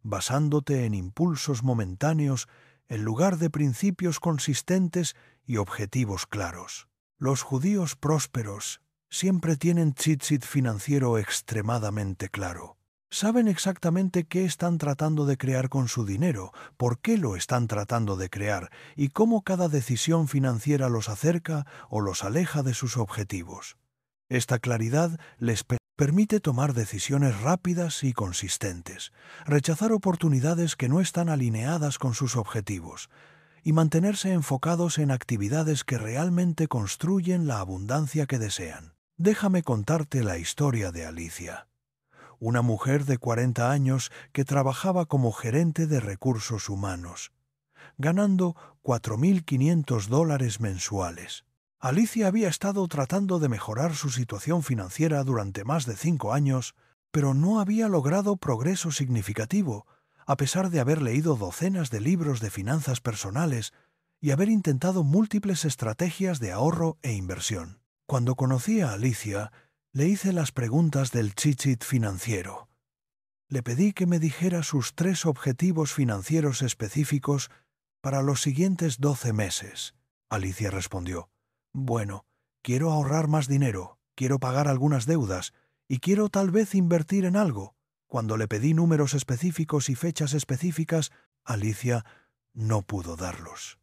basándote en impulsos momentáneos en lugar de principios consistentes y objetivos claros. Los judíos prósperos siempre tienen tzitzit financiero extremadamente claro. Saben exactamente qué están tratando de crear con su dinero, por qué lo están tratando de crear y cómo cada decisión financiera los acerca o los aleja de sus objetivos. Esta claridad les permite tomar decisiones rápidas y consistentes, rechazar oportunidades que no están alineadas con sus objetivos y mantenerse enfocados en actividades que realmente construyen la abundancia que desean. Déjame contarte la historia de Alicia, una mujer de 40 años que trabajaba como gerente de recursos humanos, ganando $4.500 mensuales. Alicia había estado tratando de mejorar su situación financiera durante más de 5 años, pero no había logrado progreso significativo, a pesar de haber leído docenas de libros de finanzas personales y haber intentado múltiples estrategias de ahorro e inversión. Cuando conocí a Alicia, le hice las preguntas del tzitzit financiero. Le pedí que me dijera sus 3 objetivos financieros específicos para los siguientes 12 meses. Alicia respondió: «Bueno, quiero ahorrar más dinero, quiero pagar algunas deudas y quiero tal vez invertir en algo». Cuando le pedí números específicos y fechas específicas, Alicia no pudo darlos.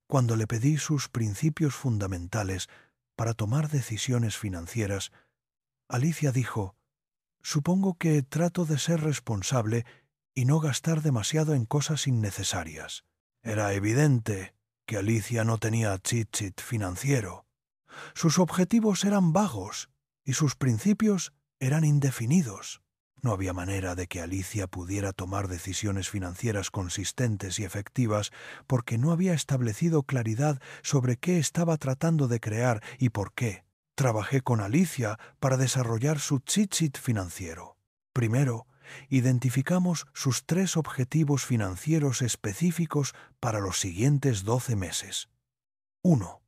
Cuando le pedí sus principios fundamentales para tomar decisiones financieras, Alicia dijo: «Supongo que trato de ser responsable y no gastar demasiado en cosas innecesarias. Era evidente que Alicia no tenía cheat-sheet financiero. Sus objetivos eran vagos y sus principios eran indefinidos. No había manera de que Alicia pudiera tomar decisiones financieras consistentes y efectivas porque no había establecido claridad sobre qué estaba tratando de crear y por qué. Trabajé con Alicia para desarrollar su cheat sheet financiero. Primero, identificamos sus 3 objetivos financieros específicos para los siguientes 12 meses. 1.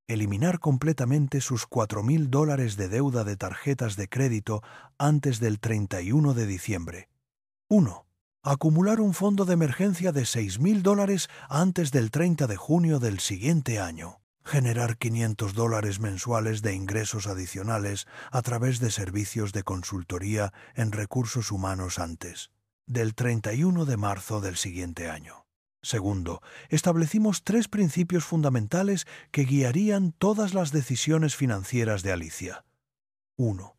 Eliminar completamente sus $4,000 de deuda de tarjetas de crédito antes del 31 de diciembre. 1. Acumular un fondo de emergencia de $6,000 antes del 30 de junio del siguiente año. Generar $500 mensuales de ingresos adicionales a través de servicios de consultoría en recursos humanos antes del 31 de marzo del siguiente año. Segundo, establecimos 3 principios fundamentales que guiarían todas las decisiones financieras de Alicia. 1.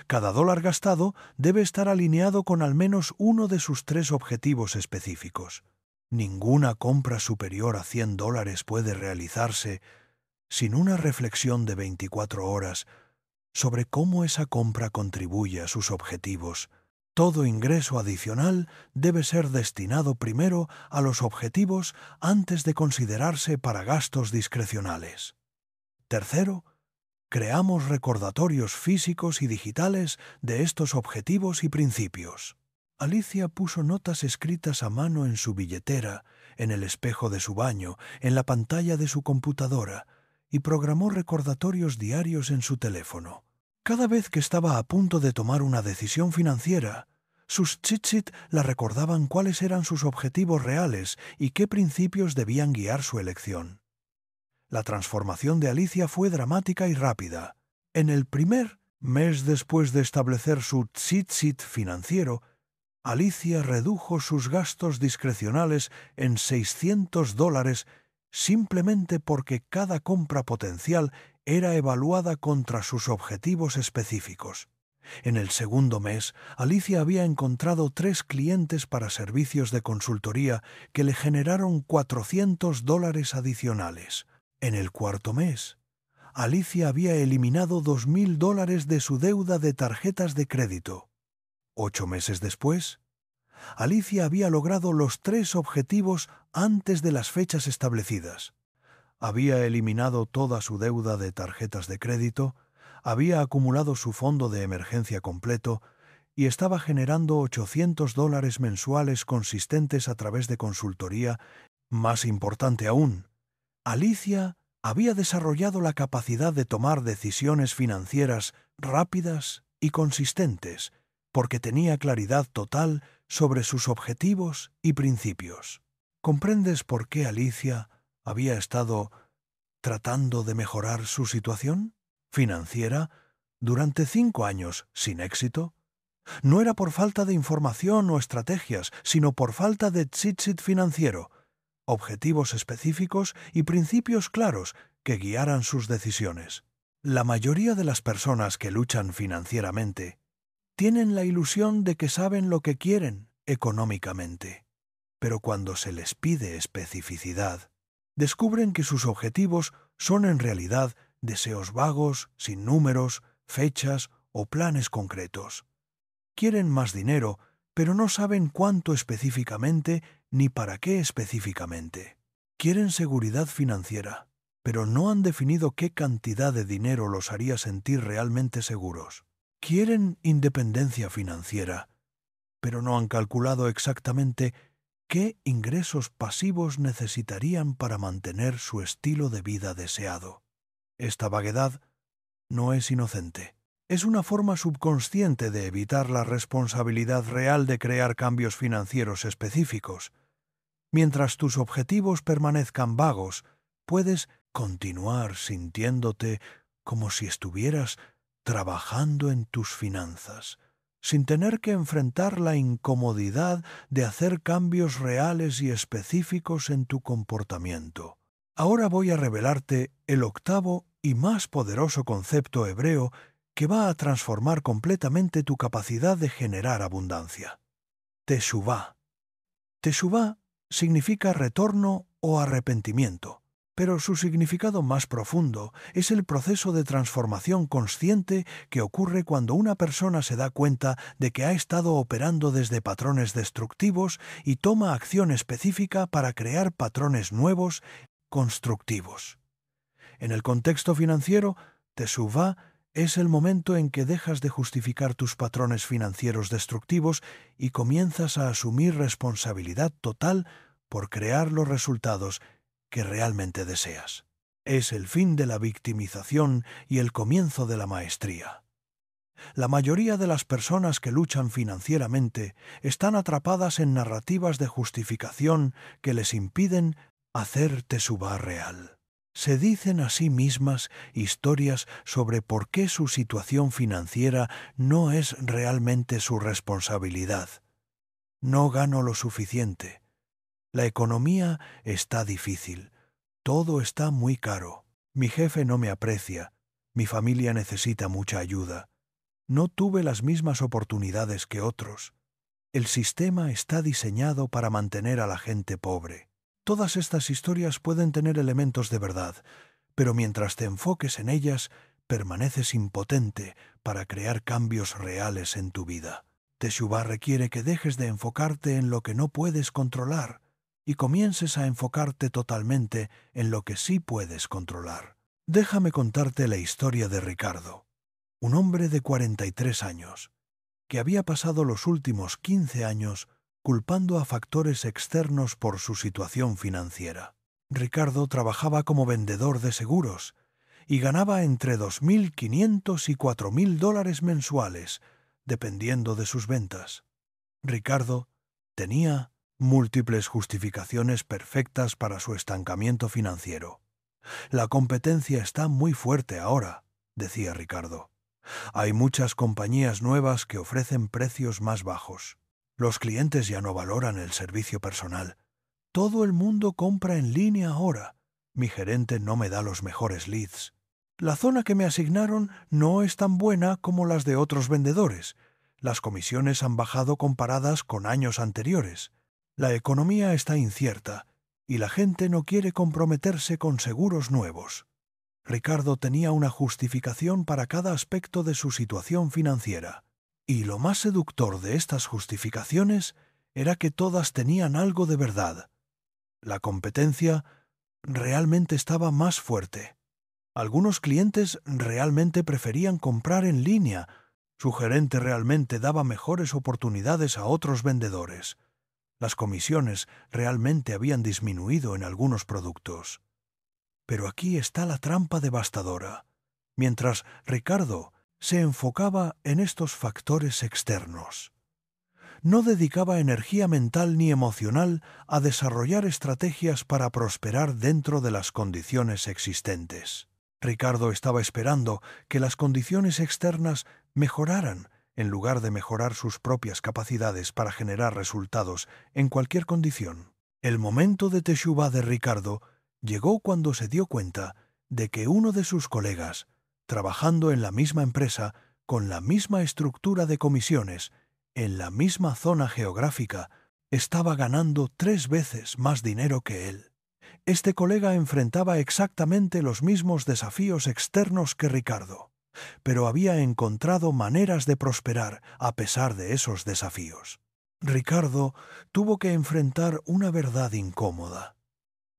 Cada dólar gastado debe estar alineado con al menos uno de sus 3 objetivos específicos. Ninguna compra superior a $100 puede realizarse sin una reflexión de 24 horas sobre cómo esa compra contribuye a sus objetivos. Todo ingreso adicional debe ser destinado primero a los objetivos antes de considerarse para gastos discrecionales. Tercero, creamos recordatorios físicos y digitales de estos objetivos y principios. Alicia puso notas escritas a mano en su billetera, en el espejo de su baño, en la pantalla de su computadora, y programó recordatorios diarios en su teléfono. Cada vez que estaba a punto de tomar una decisión financiera, sus cheat sheet la recordaban cuáles eran sus objetivos reales y qué principios debían guiar su elección. La transformación de Alicia fue dramática y rápida. En el primer mes después de establecer su cheat sheet financiero, Alicia redujo sus gastos discrecionales en $600 simplemente porque cada compra potencial era evaluada contra sus objetivos específicos. En el segundo mes, Alicia había encontrado 3 clientes para servicios de consultoría que le generaron $400 adicionales. En el cuarto mes, Alicia había eliminado $2,000 de su deuda de tarjetas de crédito. 8 meses después, Alicia había logrado los 3 objetivos antes de las fechas establecidas. Había eliminado toda su deuda de tarjetas de crédito, había acumulado su fondo de emergencia completo y estaba generando $800 mensuales consistentes a través de consultoría. Más importante aún, Alicia había desarrollado la capacidad de tomar decisiones financieras rápidas y consistentes, porque tenía claridad total sobre sus objetivos y principios. ¿Comprendes por qué Alicia había estado tratando de mejorar su situación financiera durante 5 años sin éxito? No era por falta de información o estrategias, sino por falta de cheat sheet financiero, objetivos específicos y principios claros que guiaran sus decisiones. La mayoría de las personas que luchan financieramente tienen la ilusión de que saben lo que quieren económicamente, pero cuando se les pide especificidad, descubren que sus objetivos son en realidad deseos vagos, sin números, fechas o planes concretos. Quieren más dinero, pero no saben cuánto específicamente ni para qué específicamente. Quieren seguridad financiera, pero no han definido qué cantidad de dinero los haría sentir realmente seguros. Quieren independencia financiera, pero no han calculado exactamente qué ingresos pasivos necesitarían para mantener su estilo de vida deseado. Esta vaguedad no es inocente. Es una forma subconsciente de evitar la responsabilidad real de crear cambios financieros específicos. Mientras tus objetivos permanezcan vagos, puedes continuar sintiéndote como si estuvieras trabajando en tus finanzas, sin tener que enfrentar la incomodidad de hacer cambios reales y específicos en tu comportamiento. Ahora voy a revelarte el octavo y más poderoso concepto hebreo que va a transformar completamente tu capacidad de generar abundancia. Teshuvá. Teshuvá significa retorno o arrepentimiento, pero su significado más profundo es el proceso de transformación consciente que ocurre cuando una persona se da cuenta de que ha estado operando desde patrones destructivos y toma acción específica para crear patrones nuevos, constructivos. En el contexto financiero, Teshuvá es el momento en que dejas de justificar tus patrones financieros destructivos y comienzas a asumir responsabilidad total por crear los resultados que realmente deseas. Es el fin de la victimización y el comienzo de la maestría. La mayoría de las personas que luchan financieramente están atrapadas en narrativas de justificación que les impiden hacer Teshuvá real. Se dicen a sí mismas historias sobre por qué su situación financiera no es realmente su responsabilidad. No gano lo suficiente. La economía está difícil. Todo está muy caro. Mi jefe no me aprecia. Mi familia necesita mucha ayuda. No tuve las mismas oportunidades que otros. El sistema está diseñado para mantener a la gente pobre. Todas estas historias pueden tener elementos de verdad, pero mientras te enfoques en ellas, permaneces impotente para crear cambios reales en tu vida. Teshuvá requiere que dejes de enfocarte en lo que no puedes controlar y comiences a enfocarte totalmente en lo que sí puedes controlar. Déjame contarte la historia de Ricardo, un hombre de 43 años, que había pasado los últimos 15 años culpando a factores externos por su situación financiera. Ricardo trabajaba como vendedor de seguros y ganaba entre $2.500 y $4.000 mensuales, dependiendo de sus ventas. Ricardo tenía múltiples justificaciones perfectas para su estancamiento financiero. La competencia está muy fuerte ahora, decía Ricardo. Hay muchas compañías nuevas que ofrecen precios más bajos. Los clientes ya no valoran el servicio personal. Todo el mundo compra en línea ahora. Mi gerente no me da los mejores leads. La zona que me asignaron no es tan buena como las de otros vendedores. Las comisiones han bajado comparadas con años anteriores. La economía está incierta y la gente no quiere comprometerse con seguros nuevos. Ricardo tenía una justificación para cada aspecto de su situación financiera. Y lo más seductor de estas justificaciones era que todas tenían algo de verdad. La competencia realmente estaba más fuerte. Algunos clientes realmente preferían comprar en línea. Su gerente realmente daba mejores oportunidades a otros vendedores. Las comisiones realmente habían disminuido en algunos productos. Pero aquí está la trampa devastadora. Mientras Ricardo se enfocaba en estos factores externos, no dedicaba energía mental ni emocional a desarrollar estrategias para prosperar dentro de las condiciones existentes. Ricardo estaba esperando que las condiciones externas mejoraran en lugar de mejorar sus propias capacidades para generar resultados en cualquier condición. El momento de Teshuvá de Ricardo llegó cuando se dio cuenta de que uno de sus colegas, trabajando en la misma empresa, con la misma estructura de comisiones, en la misma zona geográfica, estaba ganando 3 veces más dinero que él. Este colega enfrentaba exactamente los mismos desafíos externos que Ricardo, pero había encontrado maneras de prosperar a pesar de esos desafíos. Ricardo tuvo que enfrentar una verdad incómoda.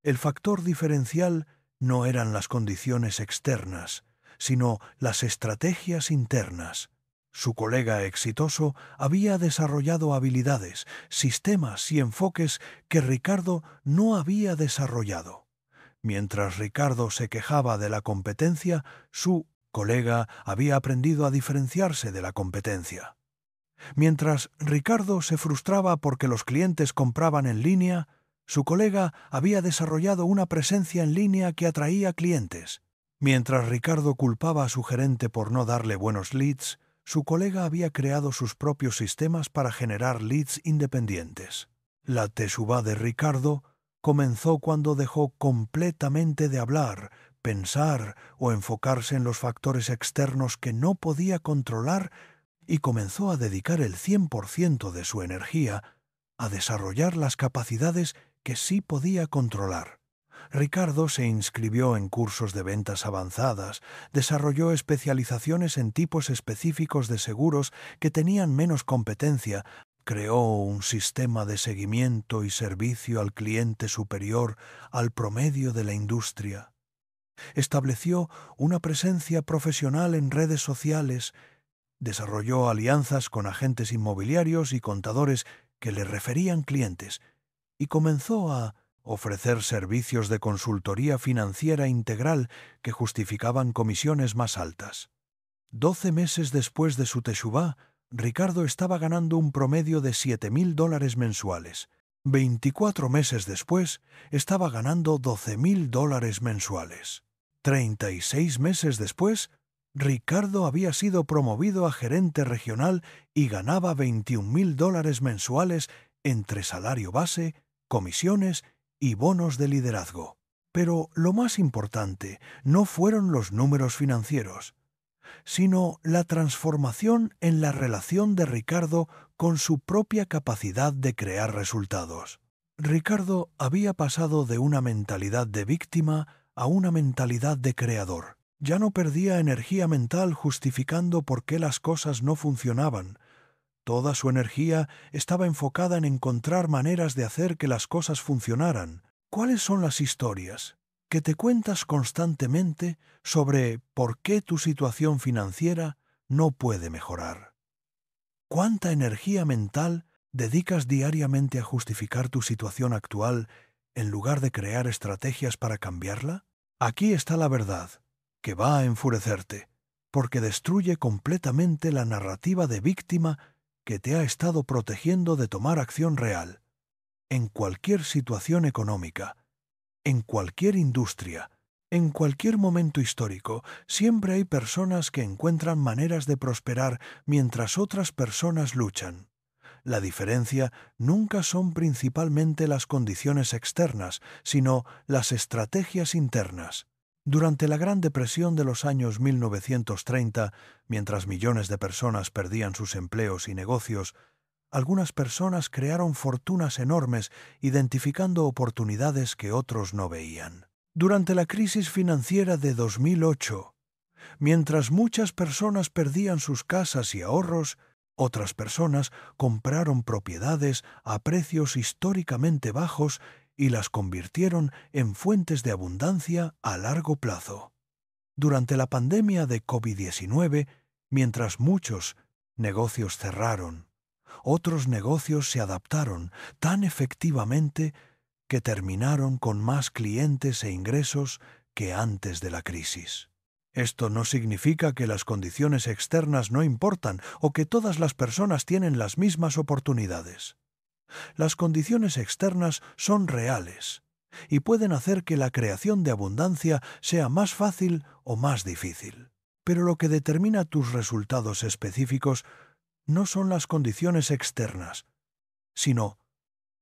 El factor diferencial no eran las condiciones externas, sino las estrategias internas. Su colega exitoso había desarrollado habilidades, sistemas y enfoques que Ricardo no había desarrollado. Mientras Ricardo se quejaba de la competencia, su colega había aprendido a diferenciarse de la competencia. Mientras Ricardo se frustraba porque los clientes compraban en línea, su colega había desarrollado una presencia en línea que atraía clientes. Mientras Ricardo culpaba a su gerente por no darle buenos leads, su colega había creado sus propios sistemas para generar leads independientes. La Teshuvá de Ricardo comenzó cuando dejó completamente de hablar, pensar o enfocarse en los factores externos que no podía controlar y comenzó a dedicar el 100% de su energía a desarrollar las capacidades que sí podía controlar. Ricardo se inscribió en cursos de ventas avanzadas, desarrolló especializaciones en tipos específicos de seguros que tenían menos competencia, creó un sistema de seguimiento y servicio al cliente superior al promedio de la industria. Estableció una presencia profesional en redes sociales, desarrolló alianzas con agentes inmobiliarios y contadores que le referían clientes y comenzó a ofrecer servicios de consultoría financiera integral que justificaban comisiones más altas. 12 meses después de su teshuvá, Ricardo estaba ganando un promedio de $7,000 mensuales. 24 meses después, estaba ganando $12,000 mensuales. 36 meses después, Ricardo había sido promovido a gerente regional y ganaba $21,000 mensuales entre salario base, comisiones y bonos de liderazgo. Pero lo más importante no fueron los números financieros, sino la transformación en la relación de Ricardo con su propia capacidad de crear resultados. Ricardo había pasado de una mentalidad de víctima a una mentalidad de creador. Ya no perdía energía mental justificando por qué las cosas no funcionaban. Toda su energía estaba enfocada en encontrar maneras de hacer que las cosas funcionaran. ¿Cuáles son las historias que te cuentas constantemente sobre por qué tu situación financiera no puede mejorar? ¿Cuánta energía mental dedicas diariamente a justificar tu situación actual en lugar de crear estrategias para cambiarla? Aquí está la verdad, que va a enfurecerte, porque destruye completamente la narrativa de víctima que te ha estado protegiendo de tomar acción real. En cualquier situación económica, en cualquier industria, en cualquier momento histórico, siempre hay personas que encuentran maneras de prosperar mientras otras personas luchan. La diferencia nunca son principalmente las condiciones externas, sino las estrategias internas. Durante la Gran Depresión de los años 1930, mientras millones de personas perdían sus empleos y negocios, algunas personas crearon fortunas enormes identificando oportunidades que otros no veían. Durante la crisis financiera de 2008, mientras muchas personas perdían sus casas y ahorros, otras personas compraron propiedades a precios históricamente bajos y las convirtieron en fuentes de abundancia a largo plazo. Durante la pandemia de COVID-19, mientras muchos negocios cerraron, otros negocios se adaptaron tan efectivamente que terminaron con más clientes e ingresos que antes de la crisis. Esto no significa que las condiciones externas no importan o que todas las personas tienen las mismas oportunidades. Las condiciones externas son reales y pueden hacer que la creación de abundancia sea más fácil o más difícil. Pero lo que determina tus resultados específicos no son las condiciones externas, sino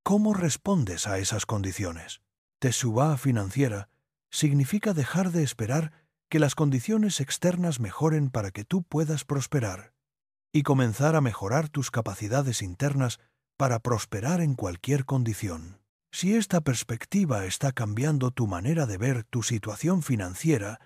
cómo respondes a esas condiciones. Teshuvá financiera significa dejar de esperar que las condiciones externas mejoren para que tú puedas prosperar y comenzar a mejorar tus capacidades internas para prosperar en cualquier condición. Si esta perspectiva está cambiando tu manera de ver tu situación financiera,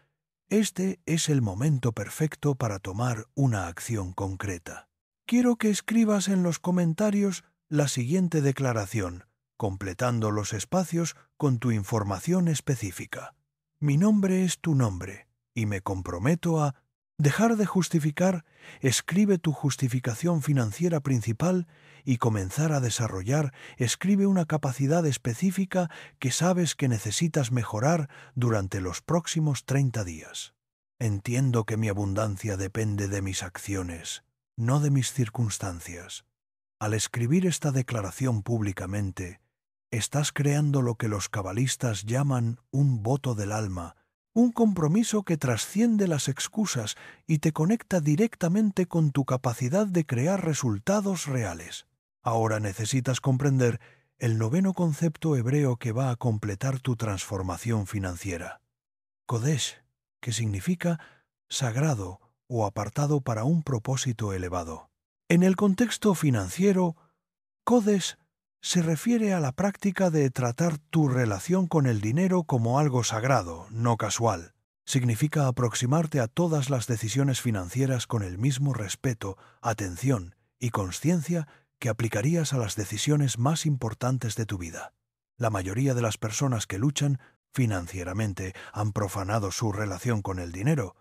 este es el momento perfecto para tomar una acción concreta. Quiero que escribas en los comentarios la siguiente declaración, completando los espacios con tu información específica. Mi nombre es tu nombre, y me comprometo a dejar de justificar. Escribe tu justificación financiera principal y comenzar a desarrollar. Escribe una capacidad específica que sabes que necesitas mejorar durante los próximos 30 días. Entiendo que mi abundancia depende de mis acciones, no de mis circunstancias. Al escribir esta declaración públicamente, estás creando lo que los cabalistas llaman un voto del alma, un compromiso que trasciende las excusas y te conecta directamente con tu capacidad de crear resultados reales. Ahora necesitas comprender el 9º concepto hebreo que va a completar tu transformación financiera. Kodesh, que significa sagrado o apartado para un propósito elevado. En el contexto financiero, Kodesh se refiere a la práctica de tratar tu relación con el dinero como algo sagrado, no casual. Significa aproximarte a todas las decisiones financieras con el mismo respeto, atención y consciencia que aplicarías a las decisiones más importantes de tu vida. La mayoría de las personas que luchan financieramente han profanado su relación con el dinero.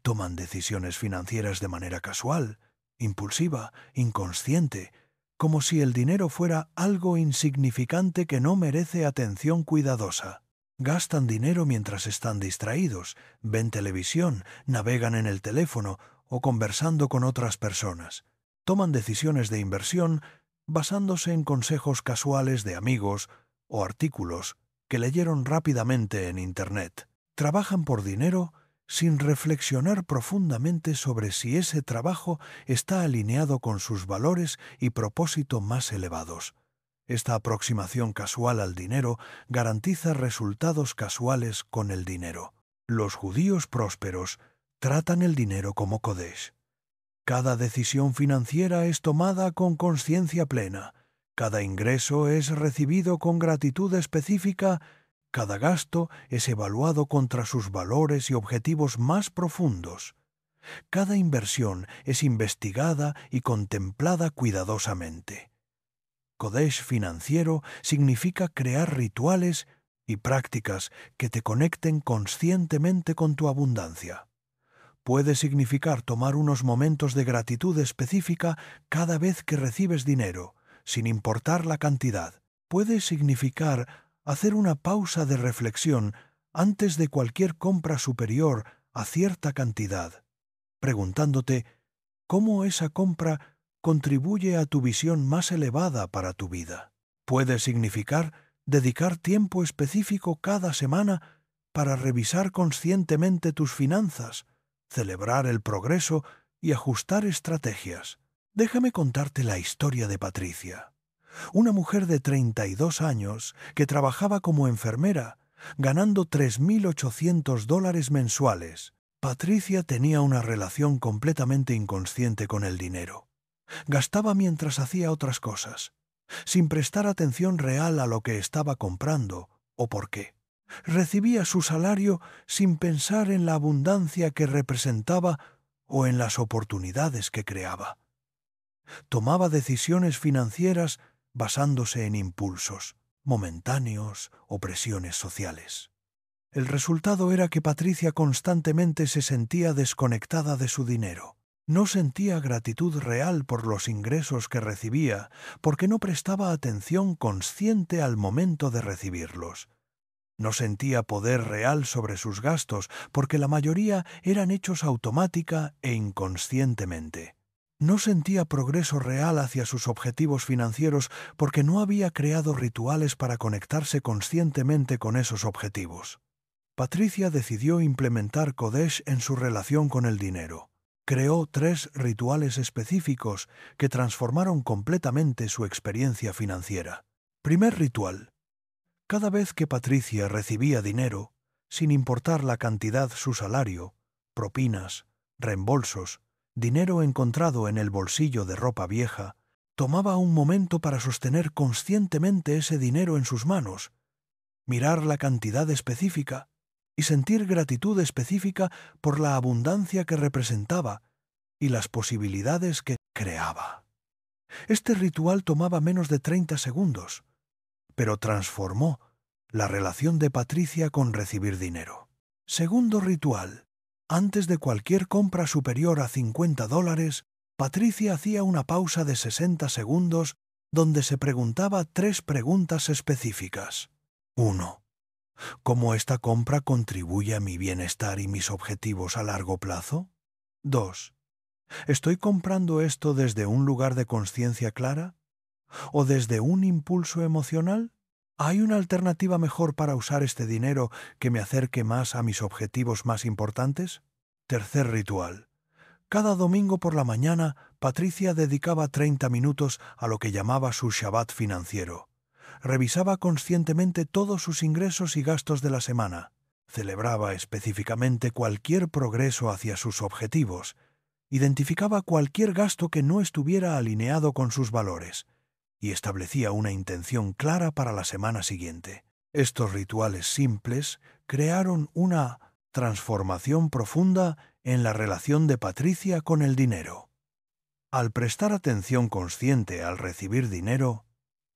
Toman decisiones financieras de manera casual, impulsiva, inconsciente, como si el dinero fuera algo insignificante que no merece atención cuidadosa. Gastan dinero mientras están distraídos, ven televisión, navegan en el teléfono o conversando con otras personas. Toman decisiones de inversión basándose en consejos casuales de amigos o artículos que leyeron rápidamente en Internet. Trabajan por dinero sin reflexionar profundamente sobre si ese trabajo está alineado con sus valores y propósito más elevados. Esta aproximación casual al dinero garantiza resultados casuales con el dinero. Los judíos prósperos tratan el dinero como Kodesh. Cada decisión financiera es tomada con conciencia plena. Cada ingreso es recibido con gratitud específica. Cada gasto es evaluado contra sus valores y objetivos más profundos. Cada inversión es investigada y contemplada cuidadosamente. Kodesh financiero significa crear rituales y prácticas que te conecten conscientemente con tu abundancia. Puede significar tomar unos momentos de gratitud específica cada vez que recibes dinero, sin importar la cantidad. Puede significar hacer una pausa de reflexión antes de cualquier compra superior a cierta cantidad, preguntándote cómo esa compra contribuye a tu visión más elevada para tu vida. Puede significar dedicar tiempo específico cada semana para revisar conscientemente tus finanzas, celebrar el progreso y ajustar estrategias. Déjame contarte la historia de Patricia, una mujer de 32 años que trabajaba como enfermera, ganando $3.800 mensuales. Patricia tenía una relación completamente inconsciente con el dinero. Gastaba mientras hacía otras cosas, sin prestar atención real a lo que estaba comprando o por qué. Recibía su salario sin pensar en la abundancia que representaba o en las oportunidades que creaba. Tomaba decisiones financieras basándose en impulsos momentáneos o presiones sociales. El resultado era que Patricia constantemente se sentía desconectada de su dinero. No sentía gratitud real por los ingresos que recibía porque no prestaba atención consciente al momento de recibirlos. No sentía poder real sobre sus gastos porque la mayoría eran hechos automática e inconscientemente. No sentía progreso real hacia sus objetivos financieros porque no había creado rituales para conectarse conscientemente con esos objetivos. Patricia decidió implementar Kodesh en su relación con el dinero. Creó 3 rituales específicos que transformaron completamente su experiencia financiera. Primer ritual. Cada vez que Patricia recibía dinero, sin importar la cantidad, su salario, propinas, reembolsos, dinero encontrado en el bolsillo de ropa vieja, tomaba un momento para sostener conscientemente ese dinero en sus manos, mirar la cantidad específica y sentir gratitud específica por la abundancia que representaba y las posibilidades que creaba. Este ritual tomaba menos de 30 segundos, pero transformó la relación de Patricia con recibir dinero. Segundo ritual. Antes de cualquier compra superior a $50, Patricia hacía una pausa de 60 segundos donde se preguntaba 3 preguntas específicas. 1. ¿Cómo esta compra contribuye a mi bienestar y mis objetivos a largo plazo? 2. ¿Estoy comprando esto desde un lugar de conciencia clara? ¿O desde un impulso emocional? ¿Hay una alternativa mejor para usar este dinero que me acerque más a mis objetivos más importantes? Tercer ritual. Cada domingo por la mañana, Patricia dedicaba 30 minutos a lo que llamaba su Shabbat financiero. Revisaba conscientemente todos sus ingresos y gastos de la semana. Celebraba específicamente cualquier progreso hacia sus objetivos Identificaba cualquier gasto que no estuviera alineado con sus valores y establecía una intención clara para la semana siguiente. Estos rituales simples crearon una transformación profunda en la relación de Patricia con el dinero. Al prestar atención consciente al recibir dinero,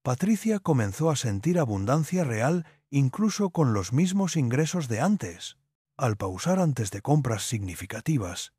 Patricia comenzó a sentir abundancia real incluso con los mismos ingresos de antes. Al pausar antes de compras significativas,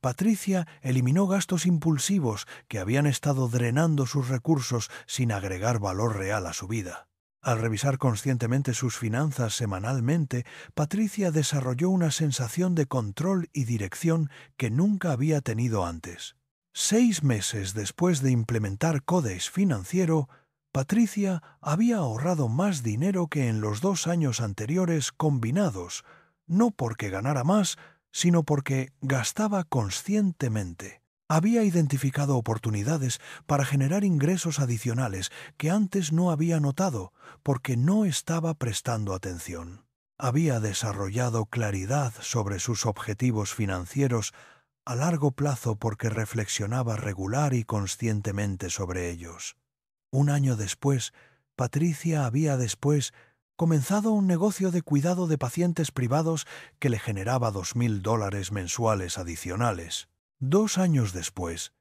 Patricia eliminó gastos impulsivos que habían estado drenando sus recursos sin agregar valor real a su vida. Al revisar conscientemente sus finanzas semanalmente, Patricia desarrolló una sensación de control y dirección que nunca había tenido antes. 6 meses después de implementar Codex Financiero, Patricia había ahorrado más dinero que en los 2 años anteriores combinados, no porque ganara más, sino porque gastaba conscientemente. Había identificado oportunidades para generar ingresos adicionales que antes no había notado porque no estaba prestando atención. Había desarrollado claridad sobre sus objetivos financieros a largo plazo porque reflexionaba regular y conscientemente sobre ellos. 1 año después, Patricia había comenzado un negocio de cuidado de pacientes privados que le generaba $2,000 mensuales adicionales. 2 años después,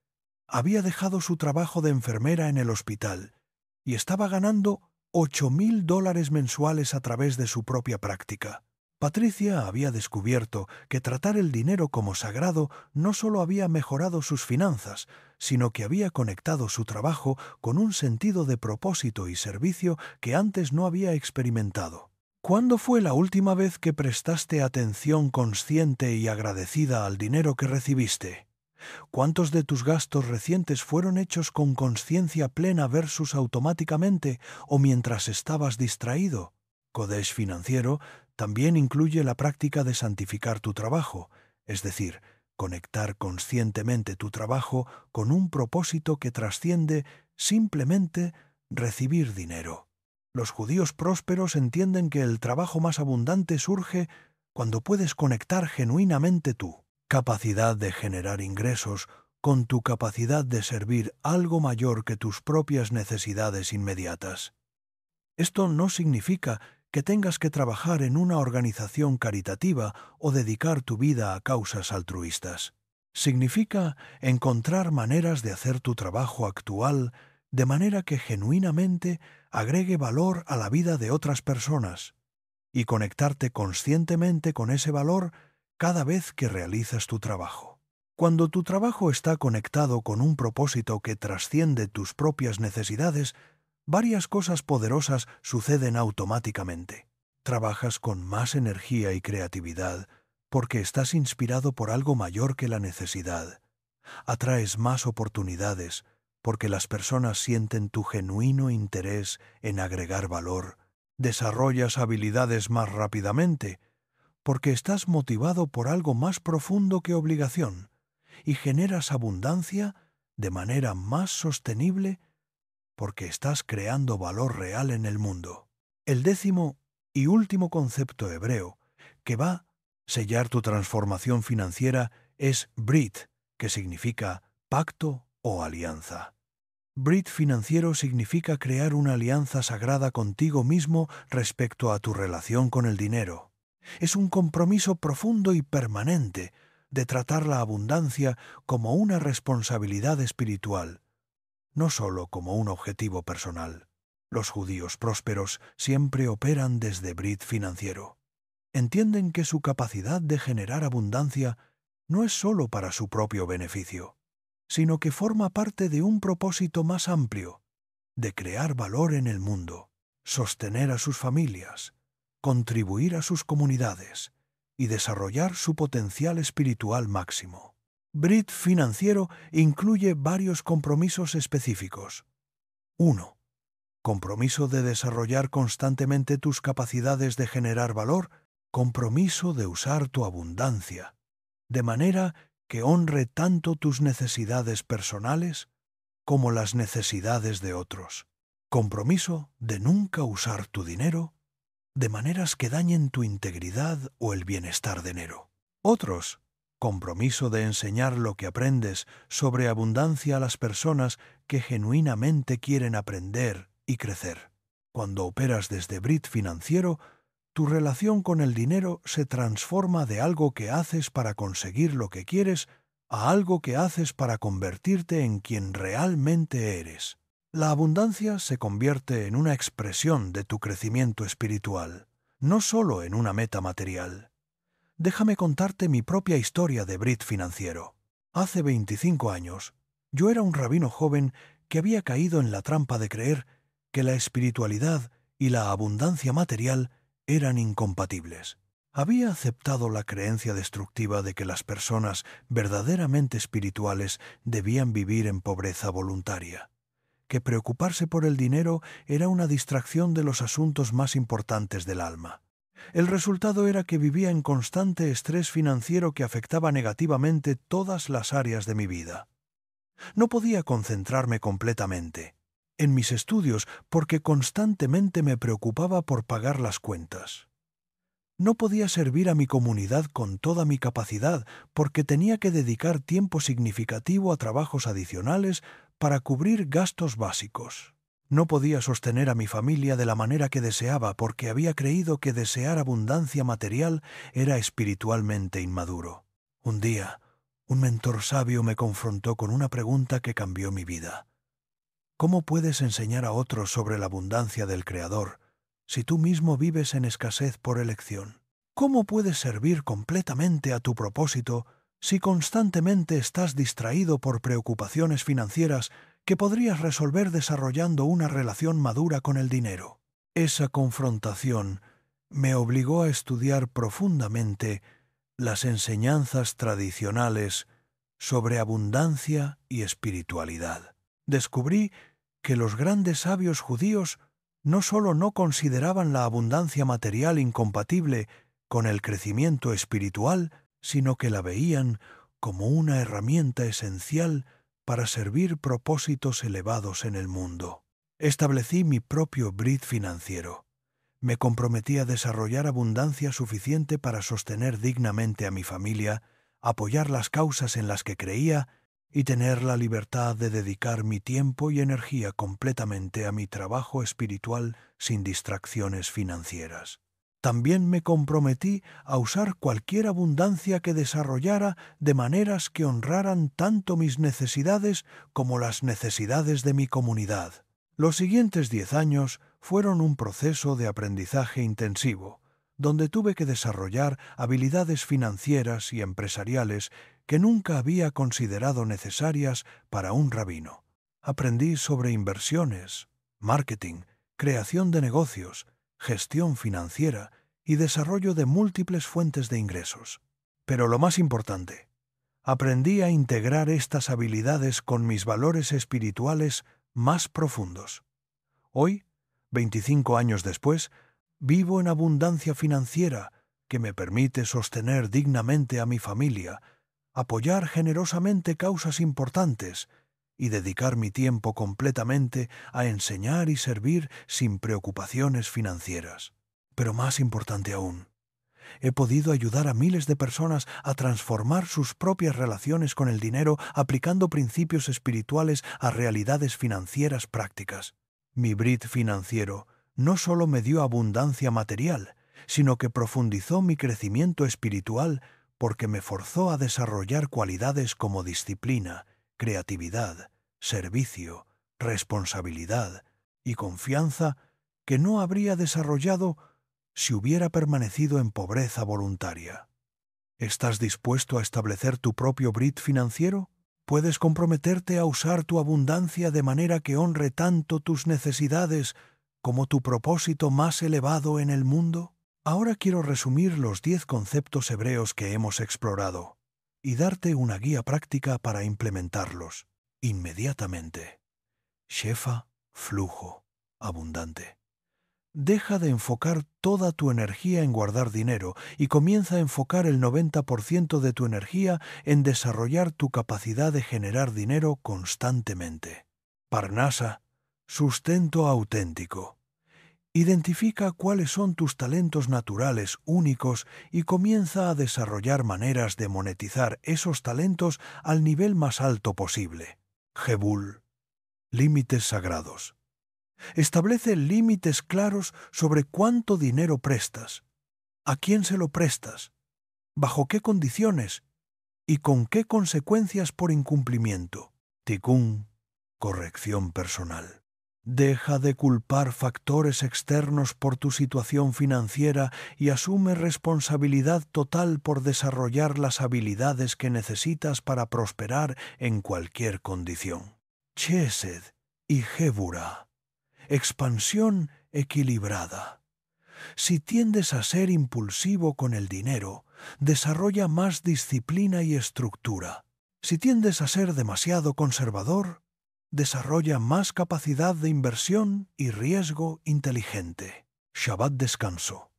había dejado su trabajo de enfermera en el hospital y estaba ganando $8,000 mensuales a través de su propia práctica. Patricia había descubierto que tratar el dinero como sagrado no solo había mejorado sus finanzas, sino que había conectado su trabajo con un sentido de propósito y servicio que antes no había experimentado. ¿Cuándo fue la última vez que prestaste atención consciente y agradecida al dinero que recibiste? ¿Cuántos de tus gastos recientes fueron hechos con conciencia plena versus automáticamente o mientras estabas distraído? Codex Financiero también incluye la práctica de santificar tu trabajo, es decir, conectar conscientemente tu trabajo con un propósito que trasciende simplemente recibir dinero. Los judíos prósperos entienden que el trabajo más abundante surge cuando puedes conectar genuinamente tu capacidad de generar ingresos con tu capacidad de servir algo mayor que tus propias necesidades inmediatas. Esto no significa que tengas que trabajar en una organización caritativa o dedicar tu vida a causas altruistas. Significa encontrar maneras de hacer tu trabajo actual de manera que genuinamente agregue valor a la vida de otras personas y conectarte conscientemente con ese valor cada vez que realizas tu trabajo. Cuando tu trabajo está conectado con un propósito que trasciende tus propias necesidades, varias cosas poderosas suceden automáticamente. Trabajas con más energía y creatividad porque estás inspirado por algo mayor que la necesidad. Atraes más oportunidades porque las personas sienten tu genuino interés en agregar valor. Desarrollas habilidades más rápidamente porque estás motivado por algo más profundo que obligación y generas abundancia de manera más sostenible porque estás creando valor real en el mundo. El 10º y último concepto hebreo que va a sellar tu transformación financiera es Brit, que significa pacto o alianza. Brit financiero significa crear una alianza sagrada contigo mismo respecto a tu relación con el dinero. Es un compromiso profundo y permanente de tratar la abundancia como una responsabilidad espiritual, no solo como un objetivo personal. Los judíos prósperos siempre operan desde Brit financiero. Entienden que su capacidad de generar abundancia no es solo para su propio beneficio, sino que forma parte de un propósito más amplio, de crear valor en el mundo, sostener a sus familias, contribuir a sus comunidades y desarrollar su potencial espiritual máximo. Brit financiero incluye varios compromisos específicos. 1. Compromiso de desarrollar constantemente tus capacidades de generar valor. Compromiso de usar tu abundancia, de manera que honre tanto tus necesidades personales como las necesidades de otros. Compromiso de nunca usar tu dinero de maneras que dañen tu integridad o el bienestar de enero. Otros compromiso de enseñar lo que aprendes sobre abundancia a las personas que genuinamente quieren aprender y crecer. Cuando operas desde Brit Financiero, tu relación con el dinero se transforma de algo que haces para conseguir lo que quieres a algo que haces para convertirte en quien realmente eres. La abundancia se convierte en una expresión de tu crecimiento espiritual, no solo en una meta material. Déjame contarte mi propia historia de Brit Financiero. Hace 25 años, yo era un rabino joven que había caído en la trampa de creer que la espiritualidad y la abundancia material eran incompatibles. Había aceptado la creencia destructiva de que las personas verdaderamente espirituales debían vivir en pobreza voluntaria, que preocuparse por el dinero era una distracción de los asuntos más importantes del alma. El resultado era que vivía en constante estrés financiero que afectaba negativamente todas las áreas de mi vida. No podía concentrarme completamente en mis estudios porque constantemente me preocupaba por pagar las cuentas. No podía servir a mi comunidad con toda mi capacidad porque tenía que dedicar tiempo significativo a trabajos adicionales para cubrir gastos básicos. No podía sostener a mi familia de la manera que deseaba porque había creído que desear abundancia material era espiritualmente inmaduro. Un día, un mentor sabio me confrontó con una pregunta que cambió mi vida. ¿Cómo puedes enseñar a otros sobre la abundancia del Creador si tú mismo vives en escasez por elección? ¿Cómo puedes servir completamente a tu propósito si constantemente estás distraído por preocupaciones financieras que podrías resolver desarrollando una relación madura con el dinero? Esa confrontación me obligó a estudiar profundamente las enseñanzas tradicionales sobre abundancia y espiritualidad. Descubrí que los grandes sabios judíos no solo no consideraban la abundancia material incompatible con el crecimiento espiritual, sino que la veían como una herramienta esencial para servir propósitos elevados en el mundo. Establecí mi propio Brit Financiero. Me comprometí a desarrollar abundancia suficiente para sostener dignamente a mi familia, apoyar las causas en las que creía y tener la libertad de dedicar mi tiempo y energía completamente a mi trabajo espiritual sin distracciones financieras. También me comprometí a usar cualquier abundancia que desarrollara de maneras que honraran tanto mis necesidades como las necesidades de mi comunidad. Los siguientes 10 años fueron un proceso de aprendizaje intensivo, donde tuve que desarrollar habilidades financieras y empresariales que nunca había considerado necesarias para un rabino. Aprendí sobre inversiones, marketing, creación de negocios, gestión financiera y desarrollo de múltiples fuentes de ingresos. Pero lo más importante, aprendí a integrar estas habilidades con mis valores espirituales más profundos. Hoy, 25 años después, vivo en abundancia financiera que me permite sostener dignamente a mi familia, apoyar generosamente causas importantes y dedicar mi tiempo completamente a enseñar y servir sin preocupaciones financieras. Pero más importante aún, he podido ayudar a miles de personas a transformar sus propias relaciones con el dinero aplicando principios espirituales a realidades financieras prácticas. Mi Brit Financiero no solo me dio abundancia material, sino que profundizó mi crecimiento espiritual porque me forzó a desarrollar cualidades como disciplina, creatividad, servicio, responsabilidad y confianza que no habría desarrollado si hubiera permanecido en pobreza voluntaria. ¿Estás dispuesto a establecer tu propio Brit Financiero? ¿Puedes comprometerte a usar tu abundancia de manera que honre tanto tus necesidades como tu propósito más elevado en el mundo? Ahora quiero resumir los 10 conceptos hebreos que hemos explorado y darte una guía práctica para implementarlos inmediatamente. Shefa, flujo, abundante. Deja de enfocar toda tu energía en guardar dinero y comienza a enfocar el 90% de tu energía en desarrollar tu capacidad de generar dinero constantemente. Parnasa, sustento auténtico. Identifica cuáles son tus talentos naturales únicos y comienza a desarrollar maneras de monetizar esos talentos al nivel más alto posible. Jebul. Límites sagrados. Establece límites claros sobre cuánto dinero prestas, a quién se lo prestas, bajo qué condiciones y con qué consecuencias por incumplimiento. Tikkun. Corrección personal. Deja de culpar factores externos por tu situación financiera y asume responsabilidad total por desarrollar las habilidades que necesitas para prosperar en cualquier condición. Chesed y Gevurah. Expansión equilibrada. Si tiendes a ser impulsivo con el dinero, desarrolla más disciplina y estructura. Si tiendes a ser demasiado conservador, desarrolla más capacidad de inversión y riesgo inteligente. Shabbat descanso.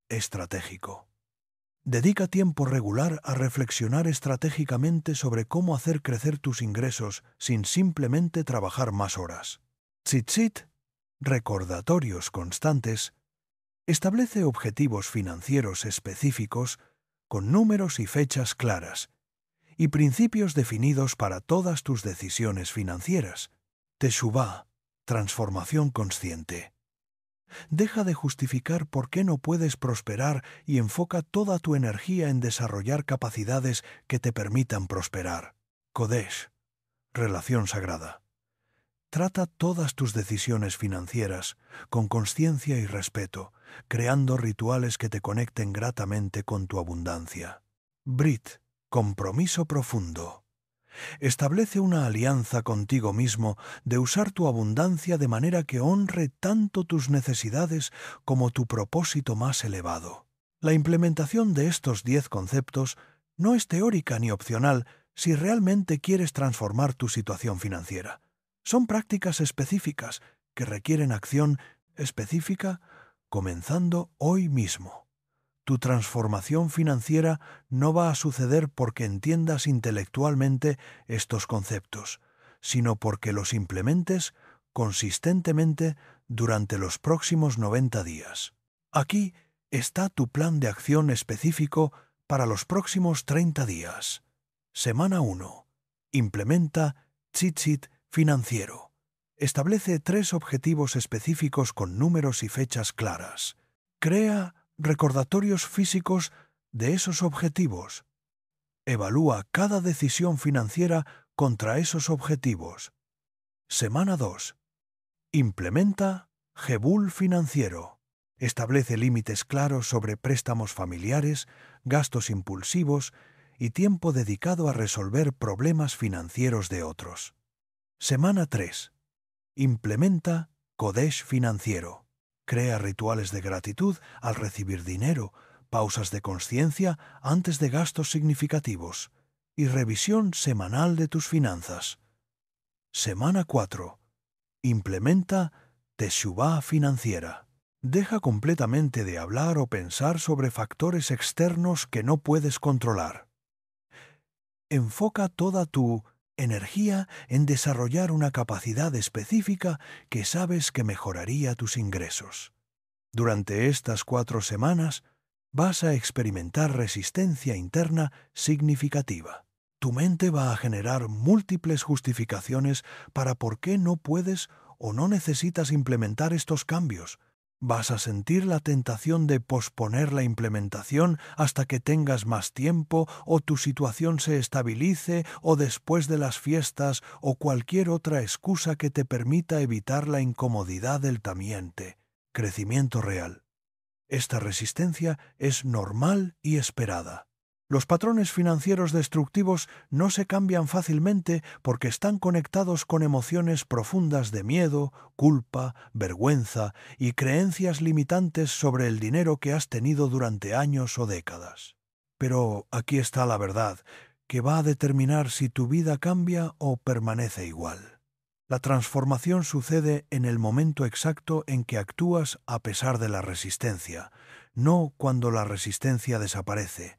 Estratégico. Dedica tiempo regular a reflexionar estratégicamente sobre cómo hacer crecer tus ingresos sin simplemente trabajar más horas. Tzitzit. Recordatorios constantes. Establece objetivos financieros específicos con números y fechas claras y principios definidos para todas tus decisiones financieras. Teshuvah, transformación consciente. Deja de justificar por qué no puedes prosperar y enfoca toda tu energía en desarrollar capacidades que te permitan prosperar. Kodesh, relación sagrada. Trata todas tus decisiones financieras con conciencia y respeto, creando rituales que te conecten gratamente con tu abundancia. Brit, compromiso profundo. Establece una alianza contigo mismo de usar tu abundancia de manera que honre tanto tus necesidades como tu propósito más elevado. La implementación de estos 10 conceptos no es teórica ni opcional si realmente quieres transformar tu situación financiera. Son prácticas específicas que requieren acción específica comenzando hoy mismo. Tu transformación financiera no va a suceder porque entiendas intelectualmente estos conceptos, sino porque los implementes consistentemente durante los próximos 90 días. Aquí está tu plan de acción específico para los próximos 30 días. Semana 1. Implementa Tzitzit financiero. Establece 3 objetivos específicos con números y fechas claras. Crea recordatorios físicos de esos objetivos. Evalúa cada decisión financiera contra esos objetivos. Semana 2. Implementa Jebul financiero. Establece límites claros sobre préstamos familiares, gastos impulsivos y tiempo dedicado a resolver problemas financieros de otros. Semana 3. Implementa Kodesh financiero. Crea rituales de gratitud al recibir dinero, pausas de consciencia antes de gastos significativos y revisión semanal de tus finanzas. Semana 4. Implementa Teshuvah financiera. Deja completamente de hablar o pensar sobre factores externos que no puedes controlar. Enfoca toda tu energía en desarrollar una capacidad específica que sabes que mejoraría tus ingresos. Durante estas 4 semanas vas a experimentar resistencia interna significativa. Tu mente va a generar múltiples justificaciones para por qué no puedes o no necesitas implementar estos cambios. Vas a sentir la tentación de posponer la implementación hasta que tengas más tiempo o tu situación se estabilice o después de las fiestas o cualquier otra excusa que te permita evitar la incomodidad del tamiente. Crecimiento real. Esta resistencia es normal y esperada. Los patrones financieros destructivos no se cambian fácilmente porque están conectados con emociones profundas de miedo, culpa, vergüenza y creencias limitantes sobre el dinero que has tenido durante años o décadas. Pero aquí está la verdad, que va a determinar si tu vida cambia o permanece igual. La transformación sucede en el momento exacto en que actúas a pesar de la resistencia, no cuando la resistencia desaparece.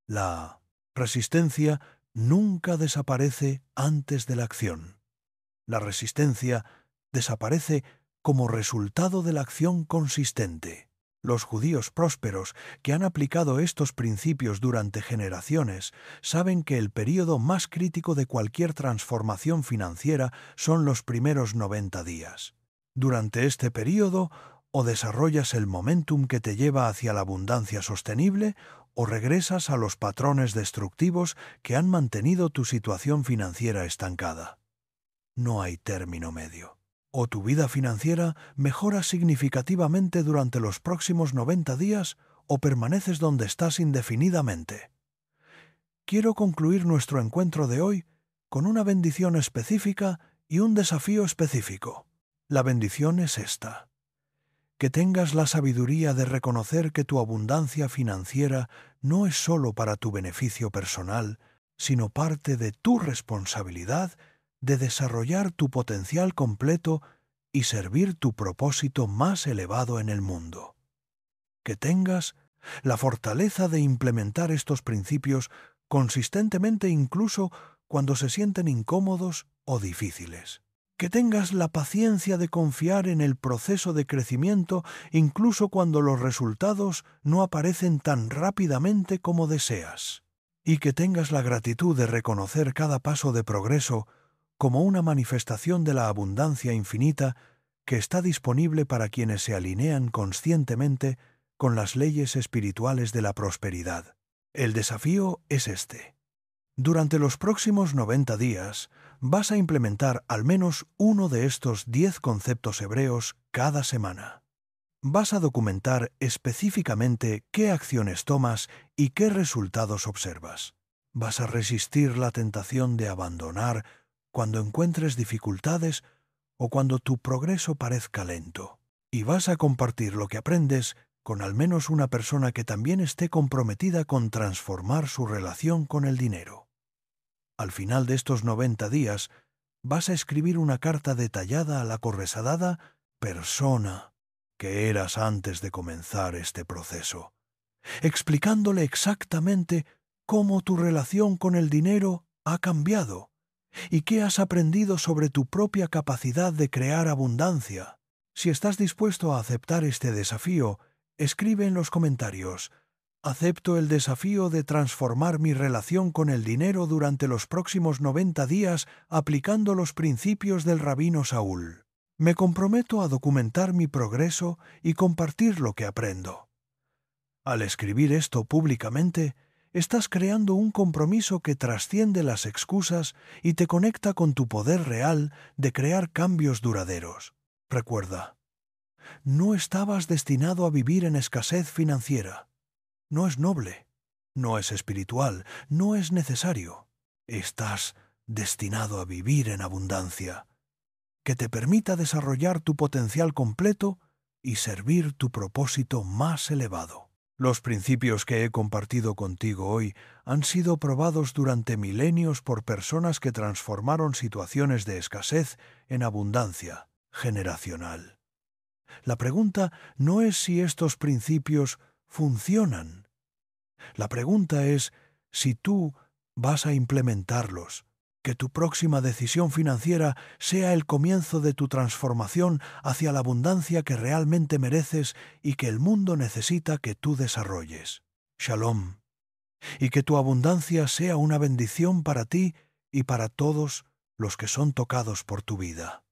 La resistencia nunca desaparece antes de la acción. La resistencia desaparece como resultado de la acción consistente. Los judíos prósperos que han aplicado estos principios durante generaciones saben que el período más crítico de cualquier transformación financiera son los primeros 90 días. Durante este período, o desarrollas el momentum que te lleva hacia la abundancia sostenible, o regresas a los patrones destructivos que han mantenido tu situación financiera estancada. No hay término medio. O tu vida financiera mejora significativamente durante los próximos 90 días o permaneces donde estás indefinidamente. Quiero concluir nuestro encuentro de hoy con una bendición específica y un desafío específico. La bendición es esta: que tengas la sabiduría de reconocer que tu abundancia financiera no es solo para tu beneficio personal, sino parte de tu responsabilidad de desarrollar tu potencial completo y servir tu propósito más elevado en el mundo. Que tengas la fortaleza de implementar estos principios consistentemente incluso cuando se sienten incómodos o difíciles. Que tengas la paciencia de confiar en el proceso de crecimiento incluso cuando los resultados no aparecen tan rápidamente como deseas. Y que tengas la gratitud de reconocer cada paso de progreso como una manifestación de la abundancia infinita que está disponible para quienes se alinean conscientemente con las leyes espirituales de la prosperidad. El desafío es este. Durante los próximos 90 días, vas a implementar al menos uno de estos 10 conceptos hebreos cada semana. Vas a documentar específicamente qué acciones tomas y qué resultados observas. Vas a resistir la tentación de abandonar cuando encuentres dificultades o cuando tu progreso parezca lento. Y vas a compartir lo que aprendes con al menos una persona que también esté comprometida con transformar su relación con el dinero. Al final de estos 90 días, vas a escribir una carta detallada a la corresadada persona que eras antes de comenzar este proceso, explicándole exactamente cómo tu relación con el dinero ha cambiado y qué has aprendido sobre tu propia capacidad de crear abundancia. Si estás dispuesto a aceptar este desafío, escribe en los comentarios: acepto el desafío de transformar mi relación con el dinero durante los próximos 90 días aplicando los principios del Rabino Saúl. Me comprometo a documentar mi progreso y compartir lo que aprendo. Al escribir esto públicamente, estás creando un compromiso que trasciende las excusas y te conecta con tu poder real de crear cambios duraderos. Recuerda, no estabas destinado a vivir en escasez financiera. No es noble, no es espiritual, no es necesario. Estás destinado a vivir en abundancia, que te permita desarrollar tu potencial completo y servir tu propósito más elevado. Los principios que he compartido contigo hoy han sido probados durante milenios por personas que transformaron situaciones de escasez en abundancia generacional. La pregunta no es si estos principios funcionan. La pregunta es si tú vas a implementarlos. Que tu próxima decisión financiera sea el comienzo de tu transformación hacia la abundancia que realmente mereces y que el mundo necesita que tú desarrolles. Shalom. Y que tu abundancia sea una bendición para ti y para todos los que son tocados por tu vida.